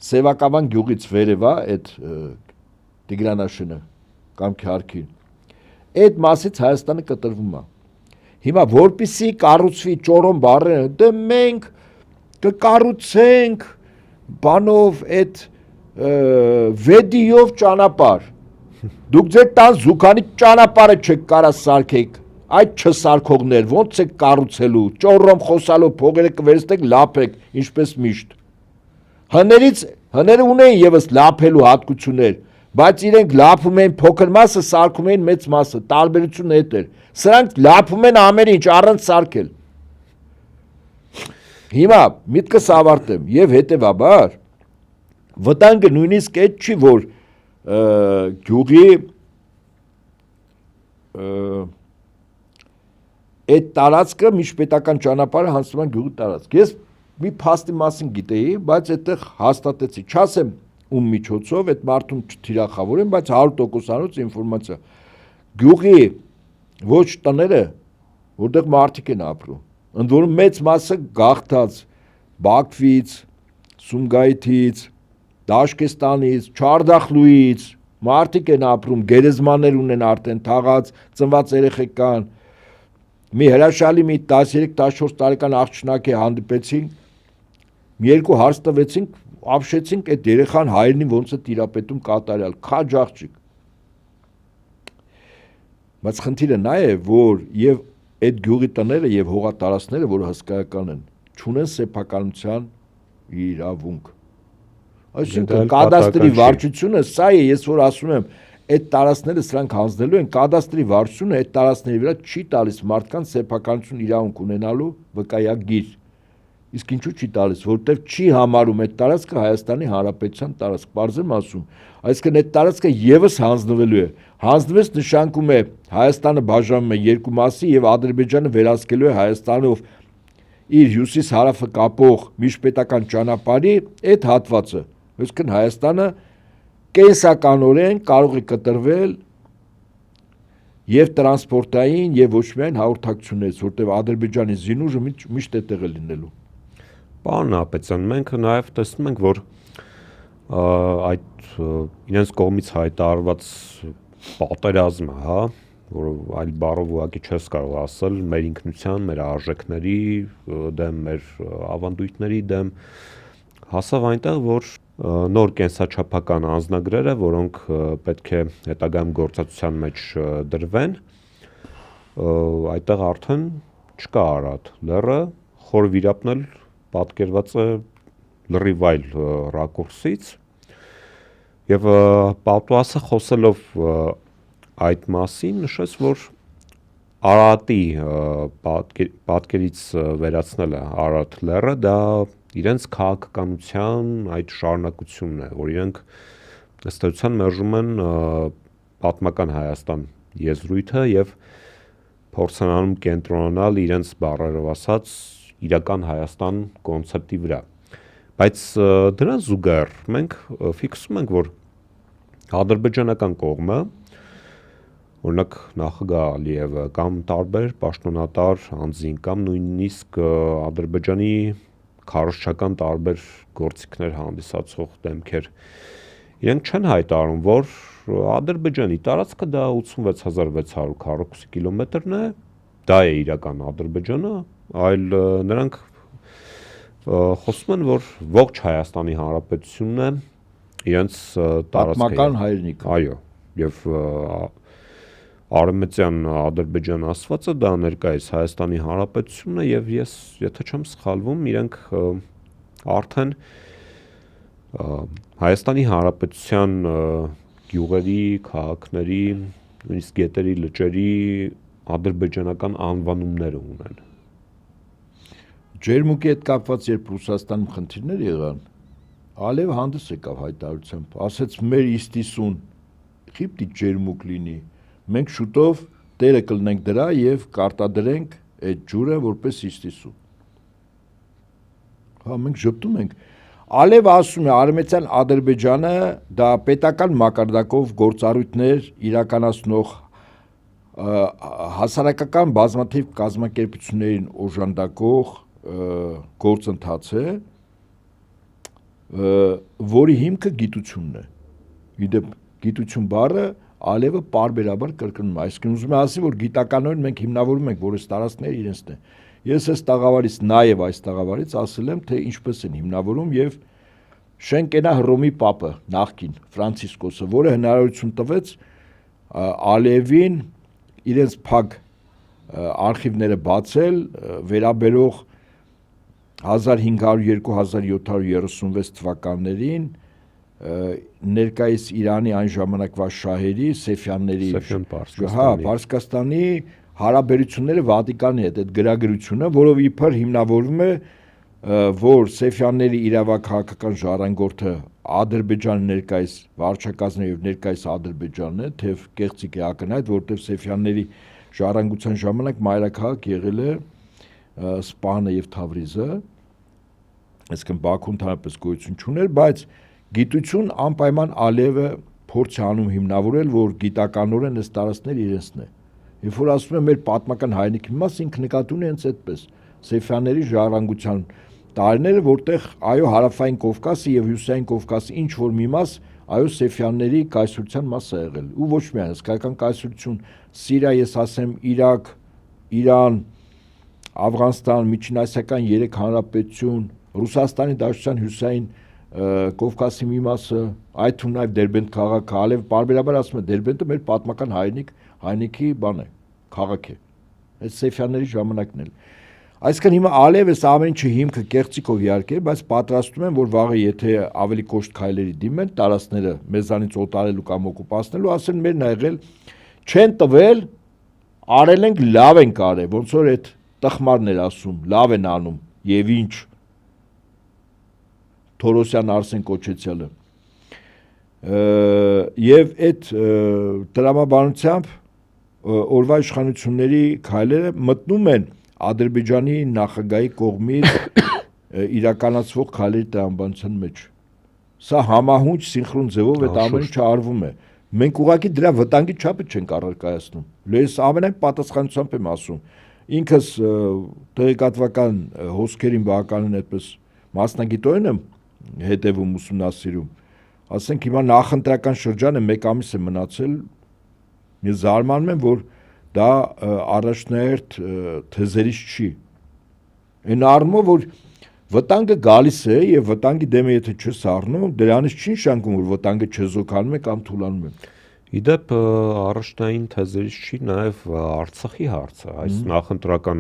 Սևակավան գյուղից վերև է այդ Տիգրանաշենը կամ Քարքին։ Այդ մասից Հայաստանը կտրվում է։ Հիմա որպիսի կառուցվի ճորոն բառերը, դե մենք կկառուցենք բանով այդ վեդիով ճանապարհ։ Դուք ձեր տան զուգանի ճանապարհը չեք կարա սարքեք, այդ չսարքողներ ոնց եք կառուցելու, ճորոմ խոսալով փողերը կվերցնեք, լափեք, ինչպես միշտ։ Հները ունեն եւս լափելու հատկություններ, բայց իրենք լափում են փոքր մասը, սարքում են մեծ մասը, տարբերությունը այդ էր։ Սրանք լափում են ամեն ինչ առանց սարքել։ Հիմա միտքս ավարտեմ եւ հետեւաբար վտանգը նույնիսկ այդ չի, որ գյուղի այդ տարածքը միջպետական ճանապարհը հանձնում են գյուղի տարածք։ Ես մի փաստի մասին գիտեի, բայց այդտեղ հաստատեցի, չասեմ ում միջոցով, այդ մարդուն չթիրախավորեմ, բայց 100%-անոց ինֆորմացիա։ Գյուղի ոչ տները, որտեղ մարդիկ են ապրում, ընդ որում մեծ մասը գաղթած Բաքվից, Սումգայիթից, Դաշկեստանից, Չարդախլուից, մարդիկ են ապրում, գերեզմաններ ունեն արդեն թաղած, ծնված երեխեք կան։ Մի հրաշալի մի 13-14 տարեկան աղջնակ է հանդիպեցինք, մի երկու հարց տվեցինք, ապշեցինք այդ երեխան հայրենին ոնց է տիրապետում կատարյալ, քաջ աղջիկ։ Բայց խնդիրը նա է, որ եւ այդ գյուղի տները եւ հողատարածքները, որ հսկայական են, չունեն սեփականության իրավունք։ Այսինքն կադաստրի վարչությունը սա է, ես որ ասում եմ, այդ տարածքները սրանք հանձնելու են, կադաստրի վարչությունը այդ տարածքների վրա չի տալիս մարդկանց սեփականություն իրավունք ունենալու վկայագիր։ Իսկ ինչու չի տալիս, որտեղ չի համարում այդ տարածքը Հայաստանի Հանրապետության տարածք, բարձր եմ ասում։ Այսինքն այդ տարածքը եւս հանձնվելու է։ Հանձնվեց նշանակում է Հայաստանը բաժանում է երկու մասի եւ Ադրբեջանը վերահսկելու է Հայաստանով իր հյուսիս-հարավը կապող միջպետական ճանապարհի այդ հատվածը։ Այսինքն Հայաստանը կենսականորեն կարող է կտրվել եւ տրանսպորտային եւ ոչ միայն հաղորդակցություններից, որտեղ Ադրբեջանի զինուժը միշտ այդտեղ է լինելու։ Պարոն Ապետյան, մենք նաև տեսնում ենք, որ այդ իրենց կողմից հայտարարված պատերազմը, հա, որ այլ բառով ուղղակի չես կարող ասել, մեր ինքնության, մեր արժեքների դեմ, մեր ավանդույթների դեմ, հասավ այնտեղ, որ նոր կենսաչափական անձնագրերը, որոնք պետք է հետագայում գործածության մեջ դրվեն, այդտեղ արդեն չկա Արարատ լեռը, խոր վիրապն էլ պատկերված է լրիվ այլ ռակուրսից եւ պատուասը խոսելով այդ մասին նշեց, որ Արարատի պատկերից վերացնելը Արարատ լեռը դա իրենց քաղաքականության այդ շարունակությունն է, որ իրենք ըստ էության մերժում են պատմական Հայաստան եզրույթը եւ փորձեն անում կենտրոնանալ իրենց բառերով ասած իրական Հայաստան կոնցեպտի վրա։ Բայց դրան զուգահեռ մենք ֆիքսում ենք, որ ադրբեջանական կողմը, օրինակ նախագահ Ալիևը կամ տարբեր պաշտոնատար անձին կամ նույնիսկ Ադրբեջանի քարոզչական տարբեր գործիքներ հանդիսացող դեմքեր, իրենք չեն հայտարարում, որ Ադրբեջանի տարածքը դա 86600 քառակուսի կիլոմետրն է, դա է իրական Ադրբեջանը, այլ նրանք խոսում են, որ ողջ Հայաստանի Հանրապետությունն է իրենց տարածքը։ Պատմական հայրենիք։ Այո, եւ Արևմտյան Ադրբեջան ասվածը դա ներկայիս Հայաստանի Հանրապետությունն է եւ ես, եթե չեմ սխալվում, իրենք արդեն Հայաստանի Հանրապետության գյուղերի, քաղաքների, նույնիսկ գետերի, լճերի ադրբեջանական անվանումները ունեն։ Ջերմուկի հետ կապված երբ Ռուսաստանում խնդիրներ եղան, Ալիևը հանդես եկավ հայտարարությամբ, ասեց մեր իստիսուն խիպտի ջերմուկ լինի, մենք շուտով տերը կլնենք դրա եւ կարտադրենք այդ ջուրը որպես իստիսու։ Հա մենք ժպտում ենք։ Ալիևը ասում է Արմենիան Ադրբեջանը դա պետական մակարդակով գործառույթներ իրականացնող հասարակական բազմաթիվ կազմակերպություններին օժանդակող գործընթաց է, որի հիմքը գիտությունն է։ Իդեպ գիտություն բառը Ալիևը պարբերաբար կրկնում է, այսինքն ուզում է ասի, որ գիտականորեն մենք հիմնավորում ենք, որ այս տարածքները իրենցն է։ Ես այս տաղավարից նաև այս տաղավարից ասել եմ, թե ինչպես են հիմնավորում եւ Շենկենա Հռոմի Պապը նախկին Ֆրանցիսկոսը, որը հնարավորություն տվեց Ալիևին իրենց փակ արխիվները բացել, վերաբերող 1500-2736 թվականներին ներկայիս Իրանի այն ժամանակվա շահերի, Սեֆյանների, Պարսկաստանի հարաբերությունները Վատիկանի հետ, այդ գրագրությունը, որով իբր հիմնավորվում է, որ Սեֆյանների իրավաքաղաքական ժառանգորդը Ադրբեջանի ներկայիս վարչակազմը եւ ներկայիս Ադրբեջանն է, թեև կեղծիք է ակնհայտ, որտեղ Սեֆյանների ժառանգության ժամանակ մայրաքաղաք եղել է Սպահանը եւ Թավրիզը, այսինքն Բաքուն ընդհանրապես գոյություն չուներ, բայց գիտություն անպայման Ալիևը փորձ է անում հիմնավորել, որ գիտականորեն այս տարածքները իրենցն է։ Երբ որ ասում եմ մեր պատմական հայրենիքի մաս, ինքը նկատի ունի հենց այդպես Սեֆյանների ժառանգության տարիները, որտեղ այո հարավային Կովկասը եւ հյուսիսային Կովկասի ինչ որ մի մաս այո Սեֆյանների կայսրության մաս է եղել, ու ոչ միայն հսկայական կայսրություն, Սիրիա, ես ասեմ Իրաք, Իրան, Աֆղանստան, Միջինասիական 3 հանրապետություն, Ռուսաստանի Դաշնության հյուսիսային Կովկասի մի մասը, այդ թվում նաև Դերբենտ քաղաքը, Ալիև պարբերաբար ասում է Դերբենտը մեր պատմական հայրենիքի բան է, քաղաք է։ Այդ Սեֆյանների ժամանակն էլ։ Այսինքն հիմա Ալիևը ամեն ինչը հիմքը կեղծիկով իհարկե, բայց պատրաստում են, որ վաղը եթե ավելի կոշտ քայլերի դիմեն, տարածքները մեզանից օտարելու կամ օկուպացնելու, ասեն մերն ա եղել, չեն տվել, արել ենք, լավ ենք արել, ոնց որ այդ տխմարն էր ասում, լավ են անում, եւ ինչ Թորոսյան Արսեն Կոչեցյալը։ Եվ այդ տրամաբանությամբ օրվա իշխանությունների քայլերը մտնում են Ադրբեջանի նախագահի կողմից իրականացվող քայլերի տրամաբանության մեջ։ Սա համահունչ սինխրոն ձևով այդ ամեն ինչը արվում է։ Մենք ուղղակի դրա վտանգի չափը չենք առարկայացնում։ Ես ամենայն պատասխանությամբ եմ ասում։ Ինքս տեղեկատվական հոսքերին բավականին այդպես մասնագիտորեն եմ հետևում ուսումնասիրում, ասենք հիմա նախընտրական շրջանը 1 ամիս է մնացել, ես զարմանում եմ, որ դա առաջնահերթ թեզերից չի, այն առումով, որ վտանգը գալիս է եւ վտանգի դեմը եթե չես առնում, դրանից չի նշանակում, որ վտանգը չեզոքանում է կամ թուլանում է։ Իդեպ առաջնային թեզերից չի նաեւ Արցախի հարցը, այս նախընտրական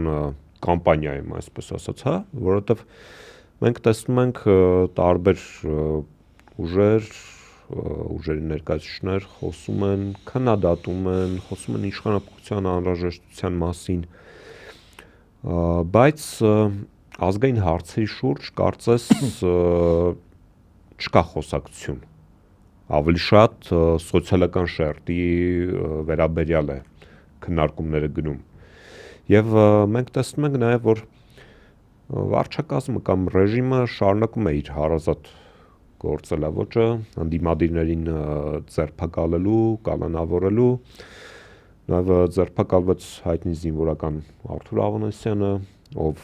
կամպանիայում, այսպես ասած, հա, որովհետեւ մենք տեսնում ենք տարբեր ուժերի ներկայացուցիչներ խոսում են, քննադատում են, խոսում են իշխանապետության անհրաժեշտության մասին, բայց ազգային հարցերի շուրջ կարծես չկա խոսակցություն, ավելի շատ սոցիալական շերտի վերաբերյալ է քննարկումները գնում, եւ մենք տեսնում ենք նաեւ, որ վարչակազմը կամ ռեժիմը շարունակում է իր հարազատ գործելավոճը ընդդիմադիրներին ձերբակալելու, կալանավորելու, նաև ձերբակալվեց հայտնի զինվորական Արթուր Ավանեսյանը, ով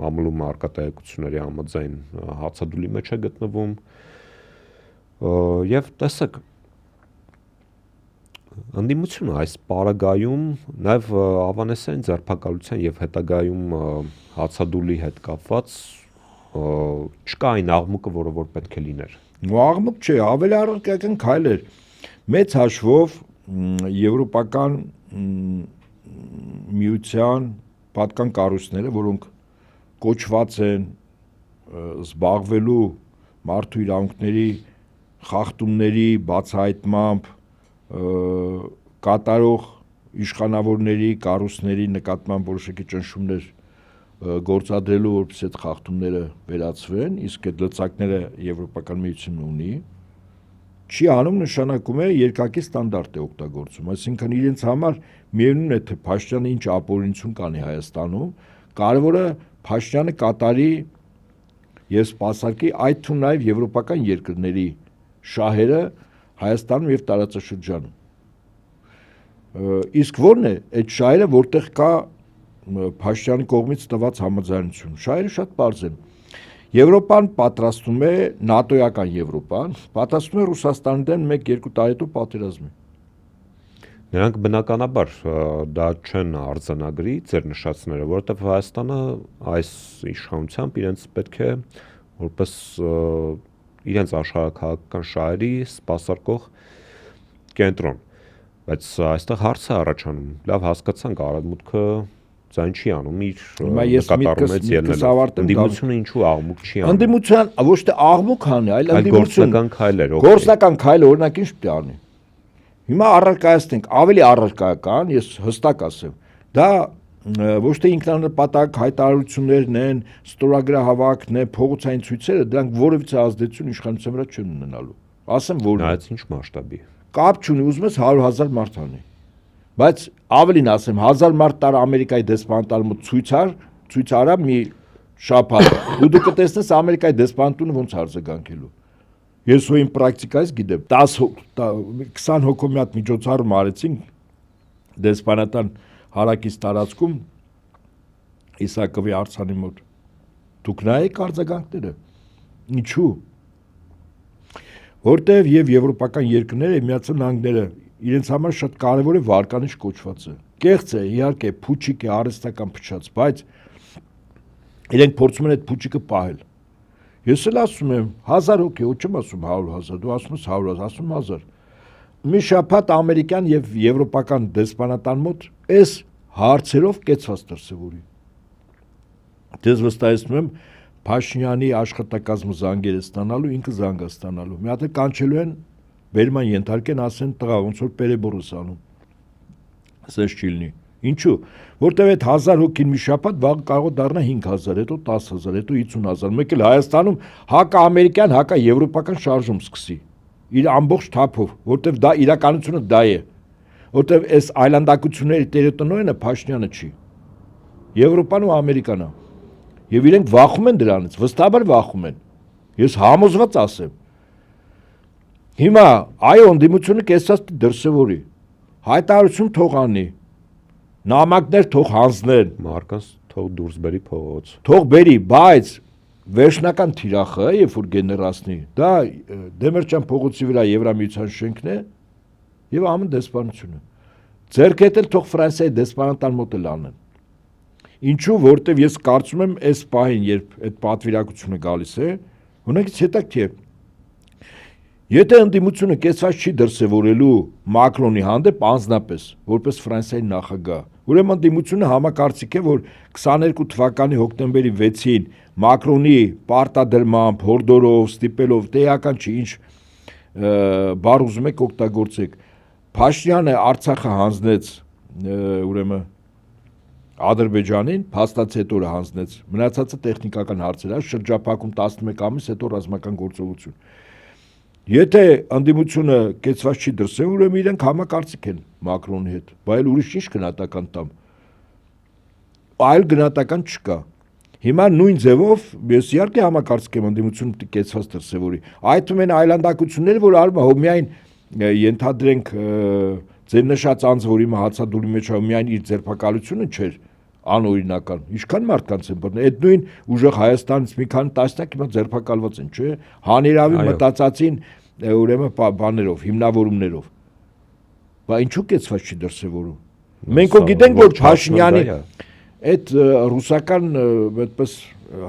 մամուլում արկատեղեկությունների համաձայն հացադուլի մեջ է գտնվում, եւ տեսեք ընդդիմությունը այս պարագայում նաև Ավանեսյանի ձերբակալության եւ հետագայում հացադուլի հետ կապված չկա այն աղմուկը, որը որ պետք է լիներ։ Աղմուկ չէ, ավելի առարկայական քայլ էր։ Մեծ հաշվով եվրոպական միության պատկան կառույցները, որոնք կոչված են զբաղվելու մարդու իրավունքների խախտումների բացահայտմամբ կատարող իշխանավորների, կառույցների նկատմամբ որոշակի ճնշումներ գործադրելու, որպես այդ խախտումները վերացվեն, իսկ այդ լծակները Եվրոպական միությունը ունի, չի անում նշանակում է երկակի ստանդարտ է օգտագործում, այսինքն իրենց համար միևնույն է թե Փաշինյանը ինչ ապօրինություն կանի Հայաստանում, կարևորը Փաշինյանը կատարի եւ սպասարկի այդ թվում նաեւ եվրոպական երկրների շահերը Հայաստանում եւ տարածաշրջանում։ Իսկ ո՞րն է այդ շահերը, որտեղ կա Փաշինյանի կողմից տված համաձայնություն։ Շահերը շատ պարզ են։ Եվրոպան պատրաստում է, նատոյական Եվրոպան պատրաստում է Ռուսաստանի դեմ 1-2 տարետու պատերազմի։ Նրանք բնականաբար դա չեն արձանագրի ձեր նշածները, որովհետև Հայաստանը այս իշխանությամբ իրենց պետք է որպես իրենց աշխարհաքաղաքական շահերի սպասարկող կենտրոն, բայց այստեղ հարց է առաջանում, լավ հասկացանք Արևմուտքը ձայն չի անում իր նկատառումից ելնելով։ Ընդդիմությունը ինչու աղմուկ չի անում։ Ընդդիմության ոչ թե աղմուկ անի, այլ ընդդիմություն գործնական քայլեր։ Գործնական քայլը օրինակ ինչ պետք է անի։ Հիմա առարկայացնենք, ավելի առարկայական, ես հստակ ասեմ, դա ոչ թե ինքնանպատակ հայտարարություններն են, ստորագրահավաքն է, փողոցային ցույցերը, դրանք որևիցե ազդեցություն իշխանության վրա չեն ունենալու։ Ասեմ որ նայած ինչ մասշտաբի։ Կապ չունի, ուզում ես 100,000 մարդ անի։ Բայց ավելին ասեմ, 1000 մարդ տար Ամերիկայի դեսպանատանը ցույց արա մի շաբաթ, ու դու կտեսնես Ամերիկայի դեսպանատունը ոնց արձագանքելու։ Ես ու իմ պրակտիկայից գիտեմ, 20 հոգու մի հատ միջոցառում արեցինք դեսպանատան հարակից տարածքում Իսակովի արձանի մոտ։ Դուք նայեք արձագանքները։ Ինչու՞։ Որտեվ եւ եվրոպական երկրները, Միացյալ Նահանգները իրենց համար շատ կարևոր է վարկանիշ կոչվածը։ Կեղծ է, իհարկե, փուչիկ է, արհեստական փչած, բայց իրենք փորձում են այդ փուչիկը պահել։ Ես էլ ասում եմ 1000 հոգի, ոչ չեմ ասում 100,000, դու ասում ես 100,000, ասում 1000։ Մի շաբաթ ամերիկյան եւ եվրոպական դեսպանատան մոտ այս հարցերով կեցված դրսևորի։ Դες վստահեցնում եմ Փաշինյանի աշխատակազմը զանգերը ստանալու, ինքը զանգա ստանալու։ Մի հատ կանչելու են Բերման ենթարկեն ասեն տղա ոնց որ պերեբորս անում։ Սես չի լինի։ Ինչու՞։ Որտեւ այդ 1000 հոգին մի շաբաթ վաղ կարող դառնա 5000, հետո 10000, հետո 50000։ Մեկ էլ Հայաստանում հակա ամերիկյան, հակա եվրոպական շարժում սկսի։ Իր ամբողջ թափով, որտեւ դա իրականությունը դա է։ Որտեւ այս այլանդակությունների տերետնօրենը Փաշինյանը չի։ Եվրոպան ու Ամերիկան է։ Եվ իրենք վախում են դրանից, վստահաբար վախում են։ Ես համոզված ասեմ։ Հիմա այո ընդդիմությունը կեսած դրսևորի, հայտարարություն թող անի, նամակներ թող հանձնեն, Մարկանց թող դուրս բերի փողոց։ Թող բերի, բայց վերջնական թիրախը, երբ որ գեներացնի, դա Դեմիրճյան փողոցի վրա Եվրամիության շենքն է եւ ԱՄՆ դեսպանությունը։ Ձերք հետ էլ թող Ֆրանսիայի դեսպանատան մոտ էլ անեն։ Ինչու, որտեվ ես կարծում եմ այս պահին, երբ այդ պատվիրակությունը գալիս է, հունակից հետաքրքիր է։ Եթե ընդդիմությունը կեցված չի դրսևորելու Մակրոնի հանդեպ անձնապես, որպես Ֆրանսիայի նախագահ, ուրեմն ընդդիմությունը համակարծիք է, որ 22 թվականի հոկտեմբերի 6-ին Մակրոնի պարտադրմամբ, հորդորով, ստիպելով, տեղական չի, ինչ բառ ուզում եք օգտագործեք, Փաշինյանը Արցախը հանձնեց, ուրեմն Ադրբեջանին, փաստացի հետո հանձնեց, մնացածը տեխնիկական հարցեր է, շրջափակում 11 ամիս, հետո ռազմական գործողություն։ Եթե ընդդիմությունը կեցված չի դրսևորում, իրենք համակարծիք են Մակրոնի հետ, բայց ուրիշ ինչ գնահատական տամ։ Այլ գնահատական չկա։ Հիմա նույն ձևով ես իհարկե համակարծիք եմ ընդդիմությունը կեցված դրսևորի։ Այդ մեն այլանդակությունները, որ արվում է, միայն ենթադրենք ձեր նշած անձը, որ հիմա հացադուլի մեջ է, միայն իր ձերբակալությունը չէր անօրինական։ Ինչքան մարդկանց են բռնել, այդ նույն ուժեղ Հայաստանից մի քանի տասնյակ հիմա ձերբակալված են, չէ՞։ Հանիրավի մտածածին ուրեմն բաներով, հիմնավորումներով։ Բայց ինչու կեցված չի դրսևորում։ Մենք ու գիտենք, որ Փաշինյանի այդ ռուսական այդպես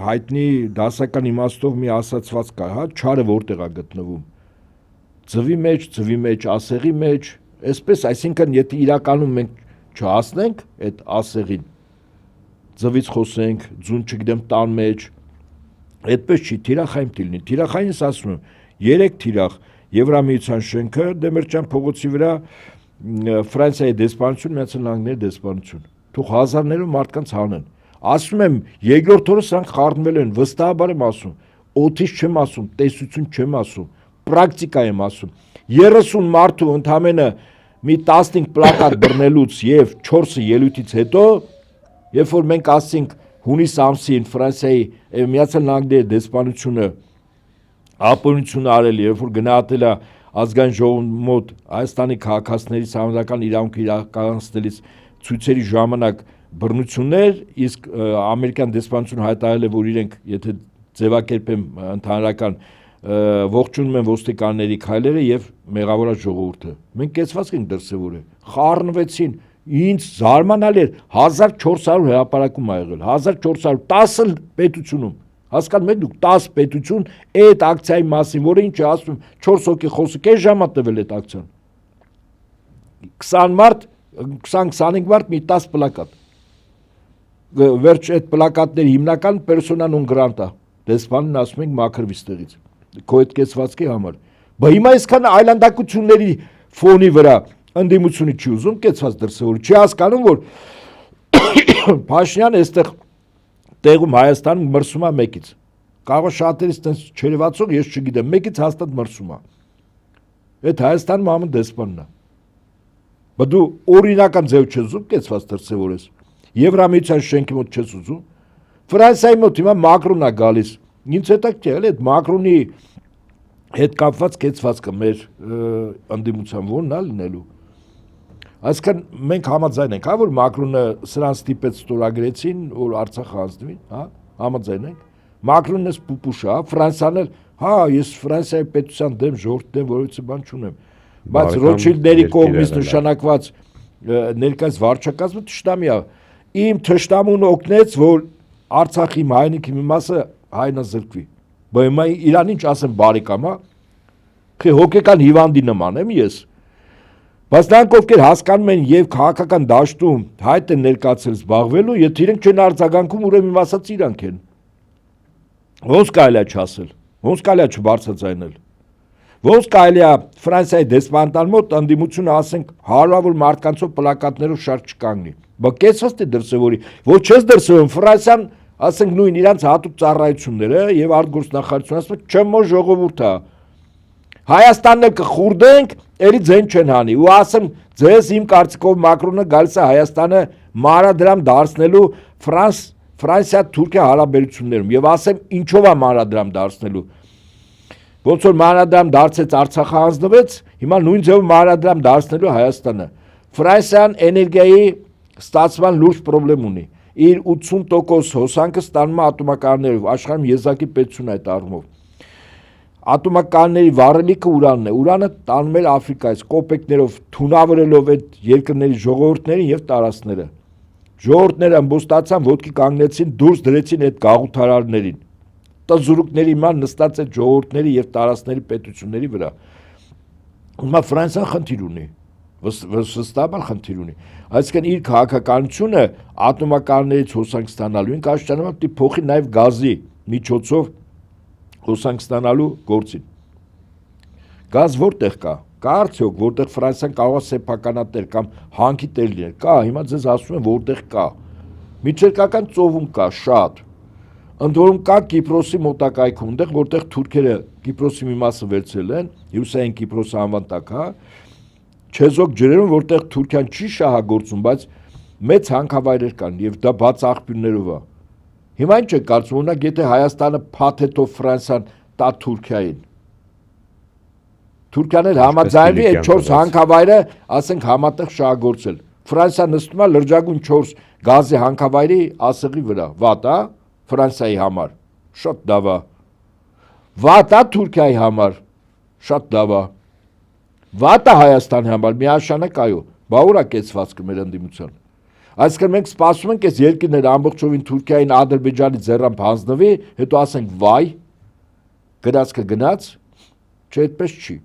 հայտնի դասական իմաստով մի ասացված կա, հա, չարը որտեղ է գտնվում։ Ձվի մեջ, ասեղի մեջ, այսպես, այսինքն եթե իրականում մենք չհասնենք այդ ասեղին, ձվից խոսենք, ձուն չգիտեմ տան մեջ, Այդպես չի, թիրախային դիլնի։ Թիրախայինս ասում եմ, 3 թիրախ Եվրամիության շենքը Դեմիրճյան փողոցի վրա Ֆրանսիայի դեսպանություն, Միացյալ Նահանգների դեսպանություն։ Թող հազարներով մարդկանց հանեն։ Ասում եմ, երկրորդ օրը սրանք խառնվել են, վստահաբար եմ ասում, օթից չեմ ասում, տեսություն չեմ ասում, պրակտիկա եմ ասում։ 30 մարդու ընդամենը մի 15 պլակատ բռնելուց եւ 4-ը ելույթից հետո, երբ որ մենք ասենք հունիս ամսին Ֆրանսիայի Միացյալ Նահանգների դեսպանությունը ապօրինություն արել, երբ որ գնահատել է ազգային ժողովի մոտ Հայաստանի քաղաքացիների համանական իրավունք իրականացնելիս ցույցերի ժամանակ բռնություններ, իսկ ամերիկյան դեսպանությունը հայտարարել է, որ իրենք եթե ձևակերպեն ընդհանրական ողջունում են ոստիկանների քայլերը եւ մեղավորած ժողովուրդը։ Մենք կեցված ենք դրսևորել, խառնվեցին, ինձ զարմանալի էր 1400 հրապարակում ա եղել, 1410 պետությունում։ Հասկանում եք դուք 10 պետություն այդ ակցիայի մասին, որը ինչ է ասում, 4 հոգի խոսք է ժամա տվել այդ ակցիան։ 20 մարդ, 20-25 մարդ մի 10 պլակատ։ Վերջ այդ պլակատների հիմնական պերսոնա նոն գրանտա։ Դեսպանին ասում ենք մաքրվի ստեղից։ Քո այդ կեցվածքի համար։ Բա հիմա այսքան այլանդակությունների ֆոնի վրա ընդդիմությունը չի ուզում կեցված դրսևորել, չի հասկանում, որ Փաշինյանը այստեղ տեղում Հայաստանում մրսում է մեկից։ Կարող է շատերից տենց չերևացող, ես չգիտեմ, մեկից հաստատ մրսում է։ Այդ Հայաստանում ամեն դեսպանն է։ Բա դու օրինական ձև չես ուզում կեցված դրսևորես։ Եվրամիության շենքի մոտ չես ուզում։ Ֆրանսիայի մոտ հիմա Մակրոնն է գալիս։ Ինձ հետաքրքիր է այդ Մակրոնի հետ կապված կեցվածքը մեր ընդդիմության ո՞նն է լինելու։ Այսինքն մենք համաձայն ենք, հա, որ Մակրոնը սրան ստիպեց ստորագրեցին, որ Արցախը հանձնվի, հա, համաձայն ենք։ Մակրոնն էս պուպուշ է, Ֆրանսիան էլ, հա, ես Ֆրանսիայի պետության դեմ ժողովրդի դեմ որևիցե բան չունեմ։ Բայց Ռոթշիլդների կողմից նշանակված ներկայիս վարչակազմը թշնամի է։ Իմ թշնամուն օգնեց, որ Արցախի հայնիկի մի մասը հայնազրկվի։ Բայց հիմա իրան ինչ ասեմ բարեկամ, հա։ Խի հոգեկան հիվանդի նման եմ ես։ Բայց նրանք ովքեր հասկանում են եւ քաղաքական դաշտում հայտ են ներկայացել զբաղվելու, եթե իրենք չեն արձագանքում, ուրեմն իմ ասած իրանք են։ Ոնց կարելի է չասել, ոնց կարելի է չբարձրացնել։ Ոնց կարելի է Ֆրանսիայի դեսպանատան մոտ ընդդիմությունը ասենք հարյուրավոր մարդկանցով պլակատներով շարք չկանգնի։ Բա կեցած է դրսևորի, ոչ չես դրսևորում Ֆրանսիան, ասենք նույն իրանց հատուկ ծառայությունները եւ արտգործնախարարությունը ասում են չեմ մո ժողովուրդ է։ Հայաստանն էլ կխուրդենք, ելի ձեն չեն հանի։ Ու ասեմ, ձեզ իմ կարծիքով Մակրոնը գալիս է Հայաստանը մանրադրամ դարձնելու Ֆրանսիա-Թուրքիա հարաբերություններում եւ ասեմ ինչով է մանրադրամ դարձնելու։ Ոնց որ մանրադրամ դարձեց Արցախը հանձնվեց, հիմա նույն ձևով մանրադրամ դարձնելու Հայաստանը։ Ֆրանսիան էներգիայի ստացման լուրջ խնդրեմ ունի։ Իր 80% հոսանքը ստանում է ատոմակայաններով, աշխարհում եզակի պետություն է այդ առումով։ Ատոմակայանների վառելիքը ուրանն է,ուրանը տանում էր Աֆրիկայից կոպեկներով, թունավորելով այդ երկրների ժողովուրդներին եւ տարածքները։ Ժողովուրդները ըմբոստացան, ոտքի կանգնեցին, դուրս դրեցին այդ գաղութարարներին։ Տզուրուկների ման նստած այդ ժողովուրդների եւ տարածքների պետությունների վրա։ Հիմա Ֆրանսիան խնդիր ունի, վստահաբար խնդիր ունի։ Այսինքն իր քաղաքականությունը ատոմակայաններից հոսանք ստանալու են կաշճանում է փոխի նաեւ գազի միջոցով հոսանք ստանալու գործին։ Գազ որտեղ կա։ Կա արդյոք որտեղ Ֆրանսիան կարող է սեփականատեր կամ հանքի տեր լինել։ Կա, հիմա ձեզ ասում եմ որտեղ կա։ Միջերկական ծովում կա շատ։ Ընդ որում կա Կիպրոսի մոտակայքում, այնտեղ որտեղ թուրքերը Կիպրոսի մի մասը վերցրել են, հյուսային Կիպրոսը անվան տակ, հա։ Չեզոք ջրերում որտեղ Թուրքիան չի շահագործում, բայց մեծ հանքավայրեր կան եւ դա բաց աղբյուրներով է։ Հիմա ինչ է կարծում, օրինակ եթե Հայաստանը փաթեթով Ֆրանսիան տա Թուրքիային։ Թուրքիան էլ համաձայնվի այդ 4 հանքավայրը, ասենք համատեղ շահագործել։ Ֆրանսիան նստում է լրջագույն 4 գազի հանքավայրի ասեղի վրա։ Վատ է Ֆրանսիայի համար։ Շատ լավ է։ Վատ է Թուրքիայի համար։ Շատ լավ է։ Վատ է Հայաստանի համար, միանշանակ այո։ Բա ուր է կեցվածքը մեր ընդդիմության։ Այսինքն մենք սպասում ենք այս երկիրները ամբողջովին Թուրքիային, Ադրբեջանի ձեռամբ հանձնվի, հետո ասենք վայ, գնացքը գնաց, չէ այդպես չի։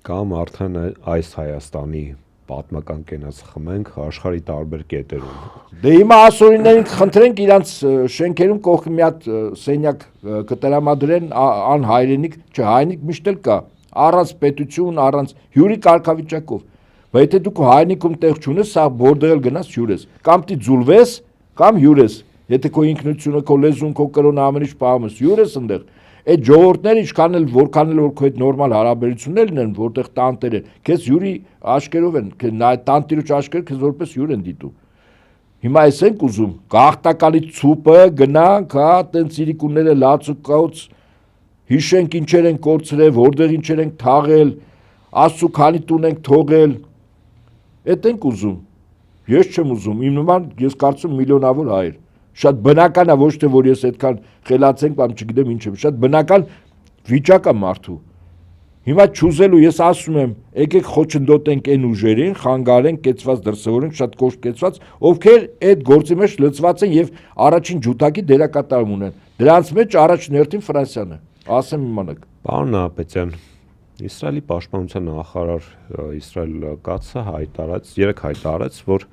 Կամ արդեն այս Հայաստանի պատմական կենաց խմենք աշխարհի տարբեր կետերում։ Դե հիմա ասորիներին խնդրենք իրանց շենքերում կողքը մի հատ սենյակ կտրամադրեն անհայրենիք, չէ, հայրենիք միշտ էլ կա, առանց պետություն, առանց հյուրի կարգավիճակով։ Բայց եթե դու հայրենիքում տեղ չունես, սա որտեղ գնաս հյուր ես, կամ դի ձուլվես, կամ հյուր ես։ Եթե քո ինքնությունը, քո լեզուն, քո կրոնը ամեն ինչ պահում ես, հյուր ես այնտեղ։ Այդ ժողովուրդները ինչքան էլ որքան էլ որ քո հետ նորմալ հարաբերություններ լինեն, որտեղ տանտեր են, քեզ հյուրի աշկերով են, տանտիրուչ աշկերը քեզ որպես հյուր են դիտում։ Հիմա էս ենք ուզում, գաղտակալի ցուպը գնանք, հա, տենց իրիկունները լացուկաուց հիշենք ինչեր են կորցրել, որտեղ ինչեր են թաղել, աստծու քանի տուն ենք թողել։ Էդ ենք ուզում։ Ես չեմ ուզում, իմ նման ես կարծում միլիոնավոր հայր։ Շատ բնական է, ոչ թե որ ես այդքան խելացենք, կամ չգիտեմ ինչ եմ, շատ բնական վիճակ է մարդու։ Հիմա չուզելու ես ասում եմ, եկեք խոչընդոտենք այն ուժերին, խանգարենք, կեցված դրսևորենք, շատ կոշտ կեցված, ովքեր այդ գործի մեջ լծված են եւ առաջին ջութակի դերակատարում ունեն։ Դրանց մեջ առաջին հերթին Ֆրանսիան է։ Ասեմ իմանաք։ Պարոն Նահապետյան, Իսրայելի պաշտպանության նախարար Իսրայել Կացը հայտարարեց, որ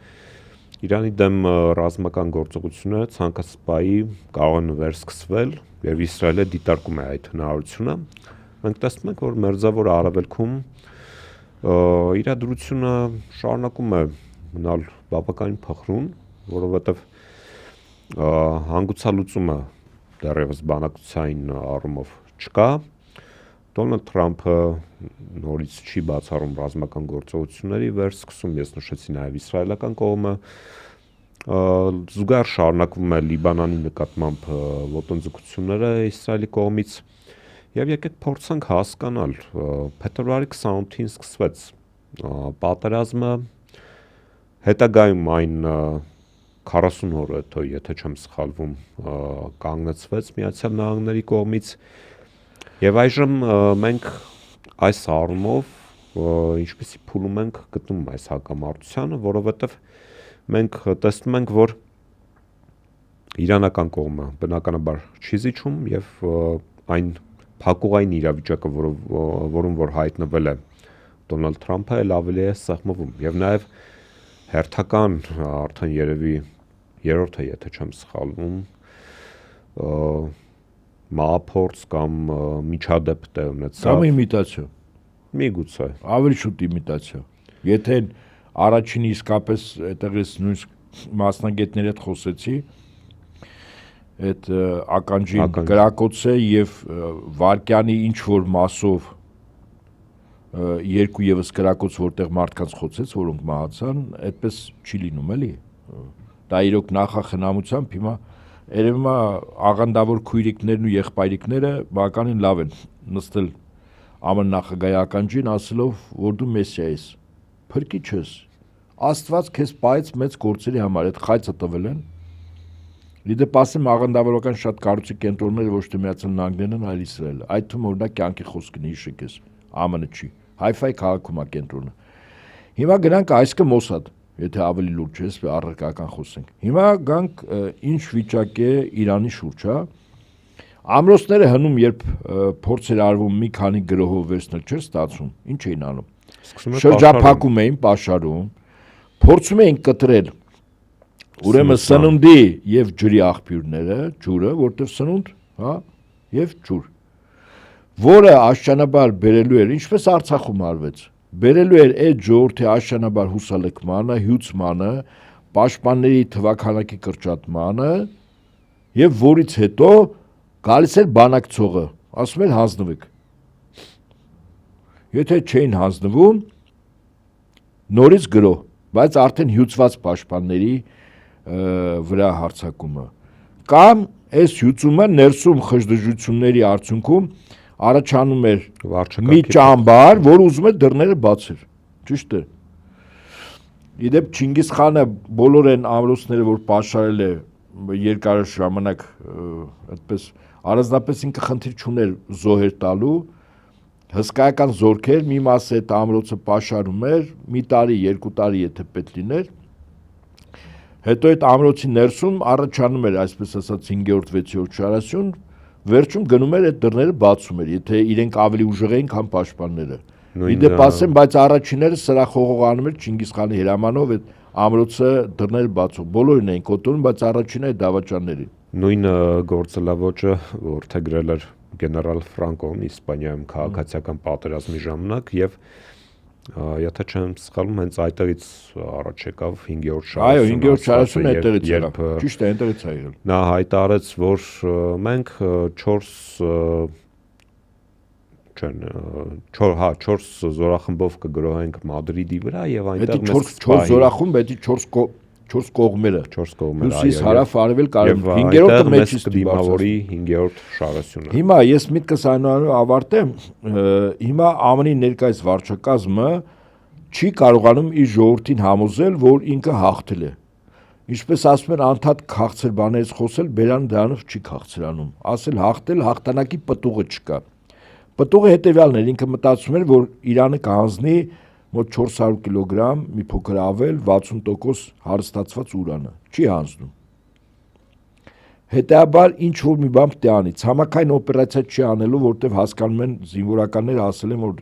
Իրանի դեմ ռազմական գործողությունները ցանկացած պահի կարող են վերսկսվել եւ Իսրայելը դիտարկում է այդ հնարավորությունը։ Մենք տեսնում ենք, որ Մերձավոր Արևելքում իրադրությունը շարունակում է մնալ բավականին փխրուն, որովհետեւ հանգուցալուծումը դեռևս բանակցային առումով չկա։ Դոնալդ Թրամփը նորից չի բացառում ռազմական գործողությունների վերսկսում, ես նշեցի նաև իսրայելական կողմը, զուգահեռ շարունակվում է Լիբանանի նկատմամբ ոտնձգությունները Իսրայելի կողմից, եւ եկեք փորձենք հասկանալ, փետրվարի 28-ին սկսվեց պատերազմը, հետագայում այն 40 օր հետո, եթե չեմ սխալվում, կանգնեցվեց Միացյալ Նահանգների կողմից. Եվ այժմ մենք այս առումով ինչպեսի փուլում ենք գտնում այս հակամարտությանը, որովհետև մենք տեսնում ենք, որ իրանական կողմը բնականաբար չի զիջում եւ այն փակուղային իրավիճակը, որում որ հայտնվել է Դոնալդ Թրամփը, էլ ավելի է սեղմվում եւ նաեւ հերթական արդեն երևի երրորդը, եթե չեմ սխալվում, մահափորձ կամ միջադեպ տեղ ունեցավ։ Կամ իմիտացիա։ Միգուցե։ Ավելի շուտ իմիտացիա։ Եթե առաջինը իսկապես այդտեղ ես նույնիսկ մասնագետների հետ խոսեցի, այդ ականջին կրակոց է եւ վարկյանի ինչ որ մասով երկու եւս կրակոց որտեղ մարդկանց խոցեց, որոնք մահացան, այդպես չի լինում էլի։ Դա իրոք նախախնամությամբ հիմա երևում է աղանդավոր քույրիկներն ու եղբայրիկները բավականին լավ են նստել ԱՄՆ նախագահի ականջին ասելով, որ դու մեսիա ես, փրկիչ ես, Աստված քեզ պահեց մեծ գործերի համար, այդ խայծը տվել են։ Իդեպ ասեմ աղանդավորական շատ կառույցի կենտրոնները ոչ թե Միացյալ Նահանգներն են, այլ Իսրայելը։ Այդ թվում օրինակ կյանքի խոսքն հիշեք ես, ԱՄՆ չի, Հայֆայի քաղաքում է կենտրոնը։ Հիմա գնանք այսքը Մոսադ, եթե ավելի լուրջ ես, առարկական խոսենք։ Հիմա գանք ինչ վիճակ է Իրանի շուրջ, հա։ Ամրոցները հնում, երբ փորձեր արվում մի քանի գրոհով վերցնել չէր ստացվում, ինչ էին անում։ Շրջափակում էին, պաշարում, փորձում էին կտրել ուրեմն սնունդի եւ ջրի աղբյուրները, ջուրը, որտեղ սնունդ, հա, եւ ջուր, որը աշճանաբար բերելու էր, ինչպես Արցախում արվեց, բերելու էր այդ ժողովրդի աշճանաբար հուսալքմանը, հյուծմանը, պաշտպանների թվաքանակի կրճատմանը եւ որից հետո գալիս էր բանակցողը, ասում էր հանձնվեք։ Եթե չէին հանձնվում, նորից գրոհ, բայց արդեն հյուծված պաշտպանների վրա հարձակումը կամ այս հյուծումը ներսում խժդժությունների արդյունքում առաջանում էր մի ճամբար, որ ուզում էր դռները բացել, ճիշտ է։ Իդեպ Չինգիզ խանը բոլոր այն ամրոցները, որ պաշարել է երկար ժամանակ, այդպես առանձնապես ինքը խնդիր չուներ զոհեր տալու, հսկայական զորքեր, մի մասը այդ ամրոցը պաշարում էր, մի տարի, երկու տարի եթե պետք լիներ, հետո այդ ամրոցի ներսում առաջանում էր, այսպես ասած 5-րդ, 6-րդ շարասյուն, վերջում գնում էր այդ դռները բացում էր, եթե իրենք ավելի ուժեղ էին, քան պաշտպանները։ Իդեպ ասեմ, բայց առաջինները սրա խողողանում էր Չինգիզ խանի հրամանով այդ ամրոցը դռներ բացող։ Բոլորին էին կոտորում, բայց առաջինը այդ դավաճաններին։ Նույն գործելավոճը որդեգրել էր գեներալ Ֆրանկոն Իսպանիայում քաղաքացիական պատերազմի ժամանակ եւ եթե չեմ սխալվում, հենց այդտեղից առաջ եկավ 5-րդ շարժումը։ Այո, 5-րդ շարժումը այդտեղից եկավ։ Ճիշտ է, այդտեղից է եղել։ Նա հայտարարեց, որ մենք 4 զորախմբով կգրոհենք Մադրիդի վրա եւ այնտեղ մեզ 4 զորախումբ, դա 4 կողմերը։ 4 կողմերը, այո։ Հյուսիս, հարավ, արևել, կարմիր։ 5-րդը մեջից դիմավորի 5-րդ շարասյունը։ Հիմա ես միտքս այնուամենայնիվ ավարտեմ, հիմա ԱՄՆ-ի ներկայիս վարչակազմը չի կարողանում իր ժողովրդին համոզել, որ ինքը հաղթել է։ Ինչպես ասում են, անդադ քաղցր բաներից խոսել, բերան դրանով չի քաղցրանում։ Ասել հաղթել, հաղթանակի պտուղը չկա։ Պտուղը հետևյալն էր, ինքը մտածում էր, որ Իրանը կհանձնի մոտ 400 կիլոգրամ, մի փոքր ավել, 60% հարստացված ուրանը, չի հանձնում։ Հետեւաբար ինչ որ մի բան պետք է անի, ցամաքային օպերացիա չի անելու, որտեղ հասկանում են զինվորականները ասել են, որ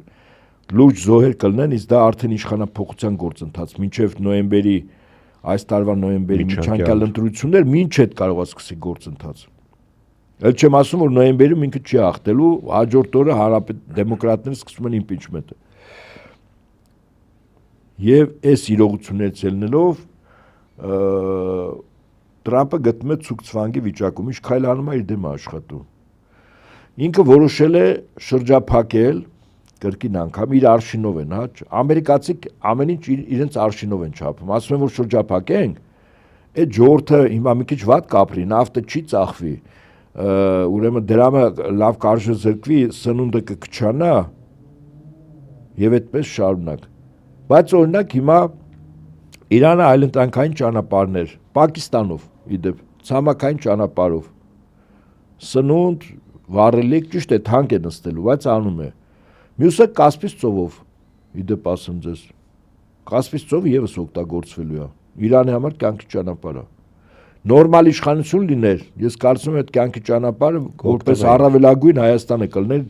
լուրջ զոհեր կլինեն, իսկ դա արդեն իշխանափոխության գործընթաց, մինչև նոյեմբերի, այս տարվա նոյեմբերի միջանկյալ ընտրություններ, մինչ այդ կարող է սկսի գործընթաց։ Էլ չեմ ասում, որ նոյեմբերում ինքը չի հաղթելու, հաջորդ օրը դեմոկրատները սկսում են իմպիչմենտը։ Եվ այս իրողություններից ելնելով Տրամպը գտնում է ցուկցվանգի վիճակում, ինչ քայլ անում է իր դեմ աշխատում։ Ինքը որոշել է շրջափակել կրկին անգամ իր արշինով են, հա, ամերիկացիք ամեն ինչ իրենց արշինով են չափում, ասում են որ շրջափակենք, այդ ժողովուրդը հիմա մի քիչ վատ կապրի, նավթը չի ծախվի, ուրեմն դրամը լավ կարժը զրկվի, սնունդը կքչանա եւ այդպես շարունակ։ Բայց օրինակ հիմա Իրանը այլընտրանքային ճանապարհներ, Պակիստանով, իդեպ ցամաքային ճանապարհով, սնունդ, վառելիք, ճիշտ է, թանկ է նստելու, բայց անում է։ Մյուսը Կասպից ծովով, իդեպ ասեմ ձեզ, Կասպից ծովը եւս օգտագործվելու է։ Իրանի համար կյանքի ճանապարհ է։ Նորմալ իշխանություն լիներ, ես կարծում եմ այդ կյանքի ճանապարհը որպես առավելագույն Հայաստանը կլներ,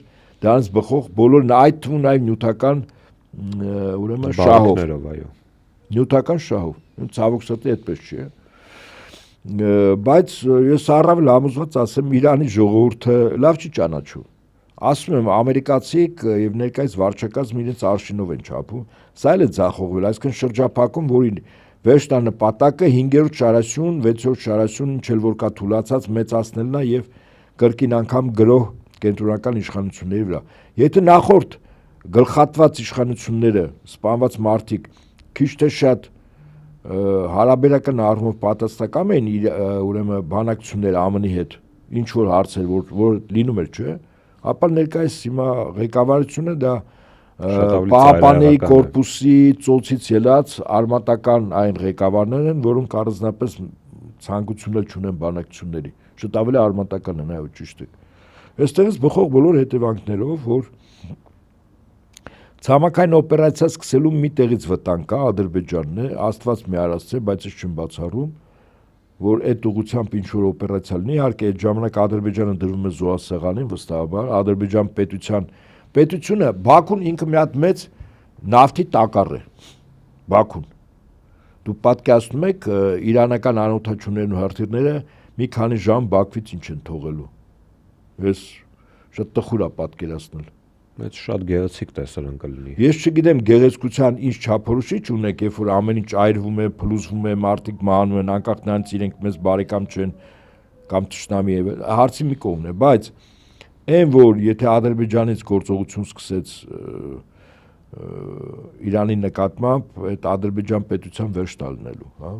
դրանց բխող բոլորն այդ թվում նաև նյութական ուրեմն շահով, այո։ Նյութական շահով, ցավոք սրտի այդպես չի։ Բայց ես առավել համոզված ասեմ, Իրանի ժողովուրդը լավ չի ճանաչում։ Ասում եմ, ամերիկացիք եւ ներկայիս վարչակազմը իրենց արշինով են չափում, սա էլ է ձախողվել, այսինքն շրջափակում, որի վերջնա նպատակը 5-րդ շարասյուն, 6-րդ շարասյուն, ինչ էլ որ կա թուլացած մեծացնելն է եւ կրկին անգամ գրող կենտրոնական իշխանությունների վրա։ Եթե նախորդ գլխատված իշխանությունները, սպանված մարդիկ քիչ թե շատ հարաբերական առումով պատասխանական էին ուրեմն բանակցություններ ԱՄՆ-ի հետ, ինչ որ հարցեր, որ լինում էր, չէ՞, ապա ներկայիս հիմա ղեկավարությունը դա Պահապանի կորպուսի ծոցից ելած արմատական այն ղեկավարներն են, որոնք առանձնապես ցանկություն չունեն բանակցությունների, շատ ավելի արմատական են, այո, ճիշտ է։ Այստեղից բխող բոլոր հետևանքներով, որ ցամաքային օպերացիա սկսելու մի տեղից վտանգ կա, Ադրբեջանն է, Աստված մի արածե, բայց ես չեմ բացառում, որ այդ ուղղությամբ ինչ որ օպերացիա լինի, իհարկե այդ ժամանակ Ադրբեջանը դրվում է զոհասեղանին, վստահաբար, Ադրբեջան պետությունը Բաքուն ինքը մի հատ մեծ նավթի տակառ է, Բաքուն։ Դու պատկերացնում եք իրանական անօթաչուներն ու հրթիռները մի քանի ժամ Բաքվից ինչ են թողելու։ Ես շատ տխուր է պատկերացնել։ Բայց շատ գեղեցիկ տեսարան կլինի։ Ես չգիտեմ գեղեցկության ինչ չափորոշիչ ունեք, երբ որ ամեն ինչ այրվում է, փլուզվում է, մարդիկ մահանում են, անկախ նրանից իրենք մեզ բարեկամ չեն կամ թշնամի է, հարցի մի կողմն է, բայց այն որ եթե Ադրբեջանից գործողություն սկսեց Իրանի նկատմամբ, այդ Ադրբեջան պետության վերջ տալնելու, հա։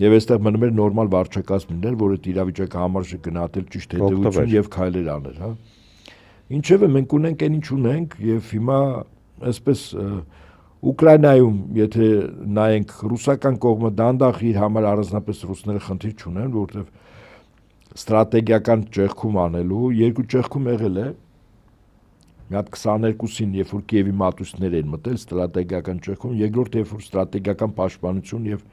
Եվ այստեղ մնում էր նորմալ վարչակազմ լինել, որ այդ իրավիճակը համարժե գնահատել ճիշտ հետևություն եւ քայլեր անել, հա։ Ինչևէ մենք ունենք այն ինչ ունենք եւ հիմա այսպես Ուկրաինայում եթե նայենք ռուսական կողմը դանդաղ իր համար առանձնապես ռուսները խնդիր չունեն, որովհետեւ ստրատեգիական ճեղքում անելու երկու ճեղքում եղել է մի հատ 22-ին երբ որ Կիևի մատուցներ են մտել ստրատեգիական ճեղքում, երկրորդ երբ որ ստրատեգիական պաշտպանություն եւ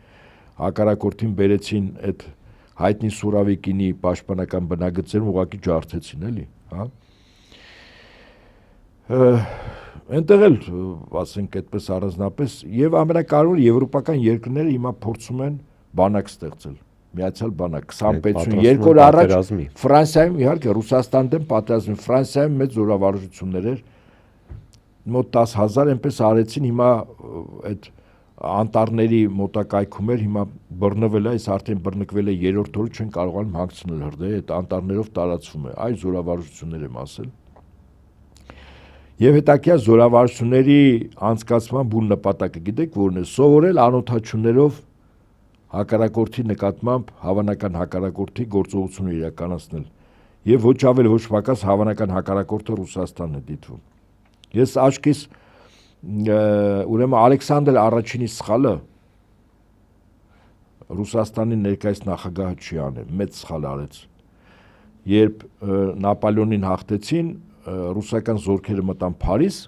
հակառակորդին բերեցին այդ հայտնի Սուրավիկինի պաշտպանական բնագծերում ուղղակի ջարդեցին էլի, հա։ Այնտեղ էլ, ասենք այդպես առանձնապես, եւ ամենակարևորը եվրոպական երկրները հիմա փորձում են բանակ ստեղծել։ Միացյալ բանակ 20-52 օր առաջ Ֆրանսիայում իհարկե Ռուսաստան դեմ պատերազմի Ֆրանսիայում մեծ զորավարժություններ էր, մոտ 10,000 այնպես արեցին, հիմա այդ անտառների մոտակայքում էր, հիմա բռնվել է, այս արդեն բռնկվել է 3-րդ օրը չեն կարողանում հանգցնել հրդեհ, այդ անտառներով տարածվում է, այս զորավարժություններ եմ ասել։ Եվ հետաքրքիր զորավարժությունների անցկացման բուն նպատակը գիտեք որն է, սովորել անօթաչուներով հակառակորդի նկատմամբ հավանական հակառակորդի գործողություն իրականացնել եւ ոչ ավել ոչ պակաս հավանական հակառակորդը Ռուսաստանն է դիտվում։ Ես աչքիս ուրեմն Ալեքսանդր առաջինի սխալը Ռուսաստանի ներկայիս նախագահը չի անել, մեծ սխալ արեց։ Երբ Նապոլեոնին հաղթեցին, ռուսական զորքերը մտան Փարիզ,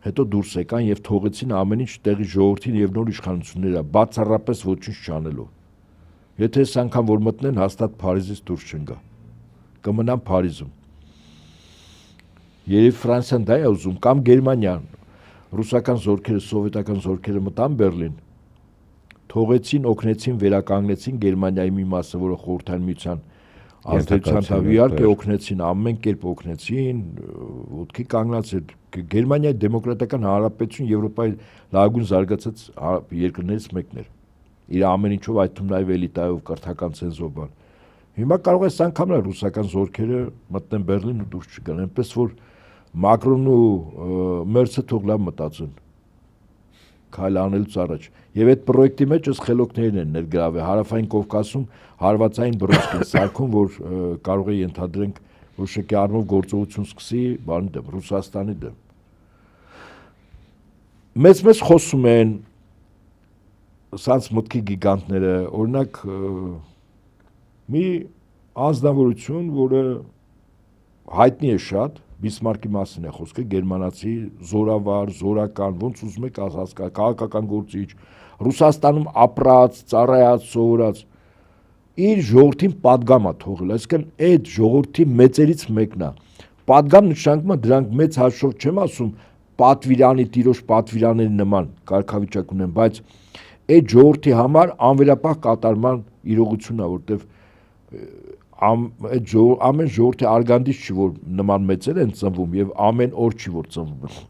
հետո դուրս եկան եւ թողեցին ամեն ինչ տեղի ժողովրդին եւ նոր իշխանությունները, բացառապես ոչինչ չանելով։ Եթե այս անգամ որ մտնեն, հաստատ Փարիզից դուրս չեն գա։ Կմնան Փարիզում։ Երբ Ֆրանսիան դա է ուզում, կամ Գերմանիան, ռուսական զորքերը, սովետական զորքերը մտան Բերլին, թողեցին, օգնեցին, վերականգնեցին Գերմանիայի մի մասը, որը Խորհրդային Միության ազդեցության տակ իհարկե օգնեցին, ամեն կերպ օգնեցին, ոտքի կանգնած էր Գերմանիայի դեմոկրատական հանրապետություն Եվրոպայի լավագույն զարգացած երկրներից մեկն էր։ Իր ամեն ինչով, այդ թվում նաև էլիտայով, կրթական ցենզով բան։ Հիմա կարող է այս անգամ ռուսական զորքերը մտնեն Բերլին ու դուրս չգան, այնպես որ Մակրոնն ու Մերցը թող լավ մտածեն քայլ անելուց առաջ։ Եվ այդ պրոյեկտի մեջ ըստ խելոքներն են ներգրավել Հարավային Կովկասում հարվածային բռնցք են սարքում, որ կարող է ենթադրենք որոշակի առումով գործողություն սկսի բանի դեմ, Ռուսաստանի դեմ։ Մեծ խոսում են սանց մտքի գիգանտները, օրինակ մի անձնավորություն, որը հայտնի է շատ, Բիսմարկի մասին է խոսքը, գերմանացի զորավար, զորական, ոնց ուզում եք հասկանալ, քաղաքական գործիչ, Ռուսաստանում ապրած, ծառայած, սովորած, իր ժողովրդին պատգամ է թողել, այսինքն այդ ժողովրդի մեծերից մեկն է։ Պատգամ նշանակում է դրանք մեծ հաշվով չեմ ասում, պատվիրանի, տիրոջ պատվիրանների նման կարգավիճակ ունեն, բայց այդ ժողովրդի համար անվերապահ կատարման իրողություն է, որտեվ ամեն ժողովրդի արգանդից չի, որ նման մեծեր են ծնվում եւ ամեն օր չի, որ ծնվում են։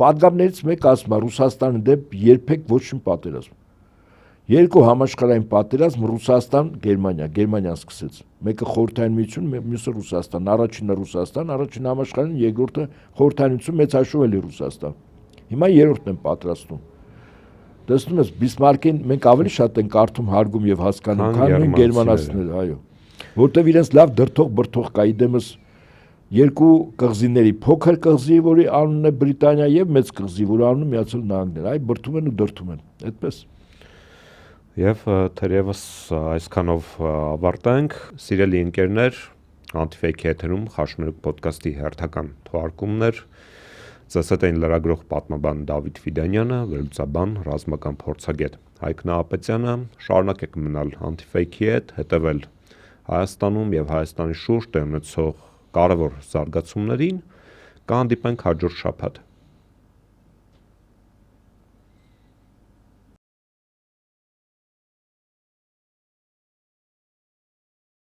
Պատգամներից մեկը ասում է Ռուսաստանի դեմ երբեք ոչ մի պատերազմ։ Երկու համաշխարհային պատերազմ Ռուսաստան, Գերմանիա, Գերմանիան սկսեց։ Մեկը Խորհրդային Միություն, մյուսը Ռուսաստան, առաջինը Ռուսաստան, առաջին համաշխարհային, երկրորդը Խորհրդային Միություն, մեծ հաշվով էլի Ռուսաստան։ Հիմա երրորդն են պատրաստում։ Տեսնում ես Բիսմարկին մենք ավելի շատ ենք կարդում, հարգում եւ հասկանում, քան գերմանացիները, այո։ Որտեվ իրենց լավ դրթող կա իդեմս երկու կղզիների, փոքր կղզի, որի անունն է Բրիտանիա եւ մեծ կղզի, որի անունը Միացյալ Նահանգներ, այ բրդում են ու դրդում են, այդպես։ Եվ թերևս այսքանով ավարտենք, սիրելի ընկերներ, Anti-Fake եթերում Խաշմերուկ ոդկասթի հերթական թողարկումներ, ՑՍՏ-ին լրագրող պատմաբան Դավիթ Ֆիդանյանը, վերլուծաբան, ռազմական փորձագետ Հայկ Նահապետյանը, շարունակեք մնալ Anti-Fake-ի հետ, հետևել Հայաստանում եւ Հայաստանի շուրջ տեղ ունեցող կարևոր զարգացումներին, կհանդիպենք հաջորդ շաբաթ։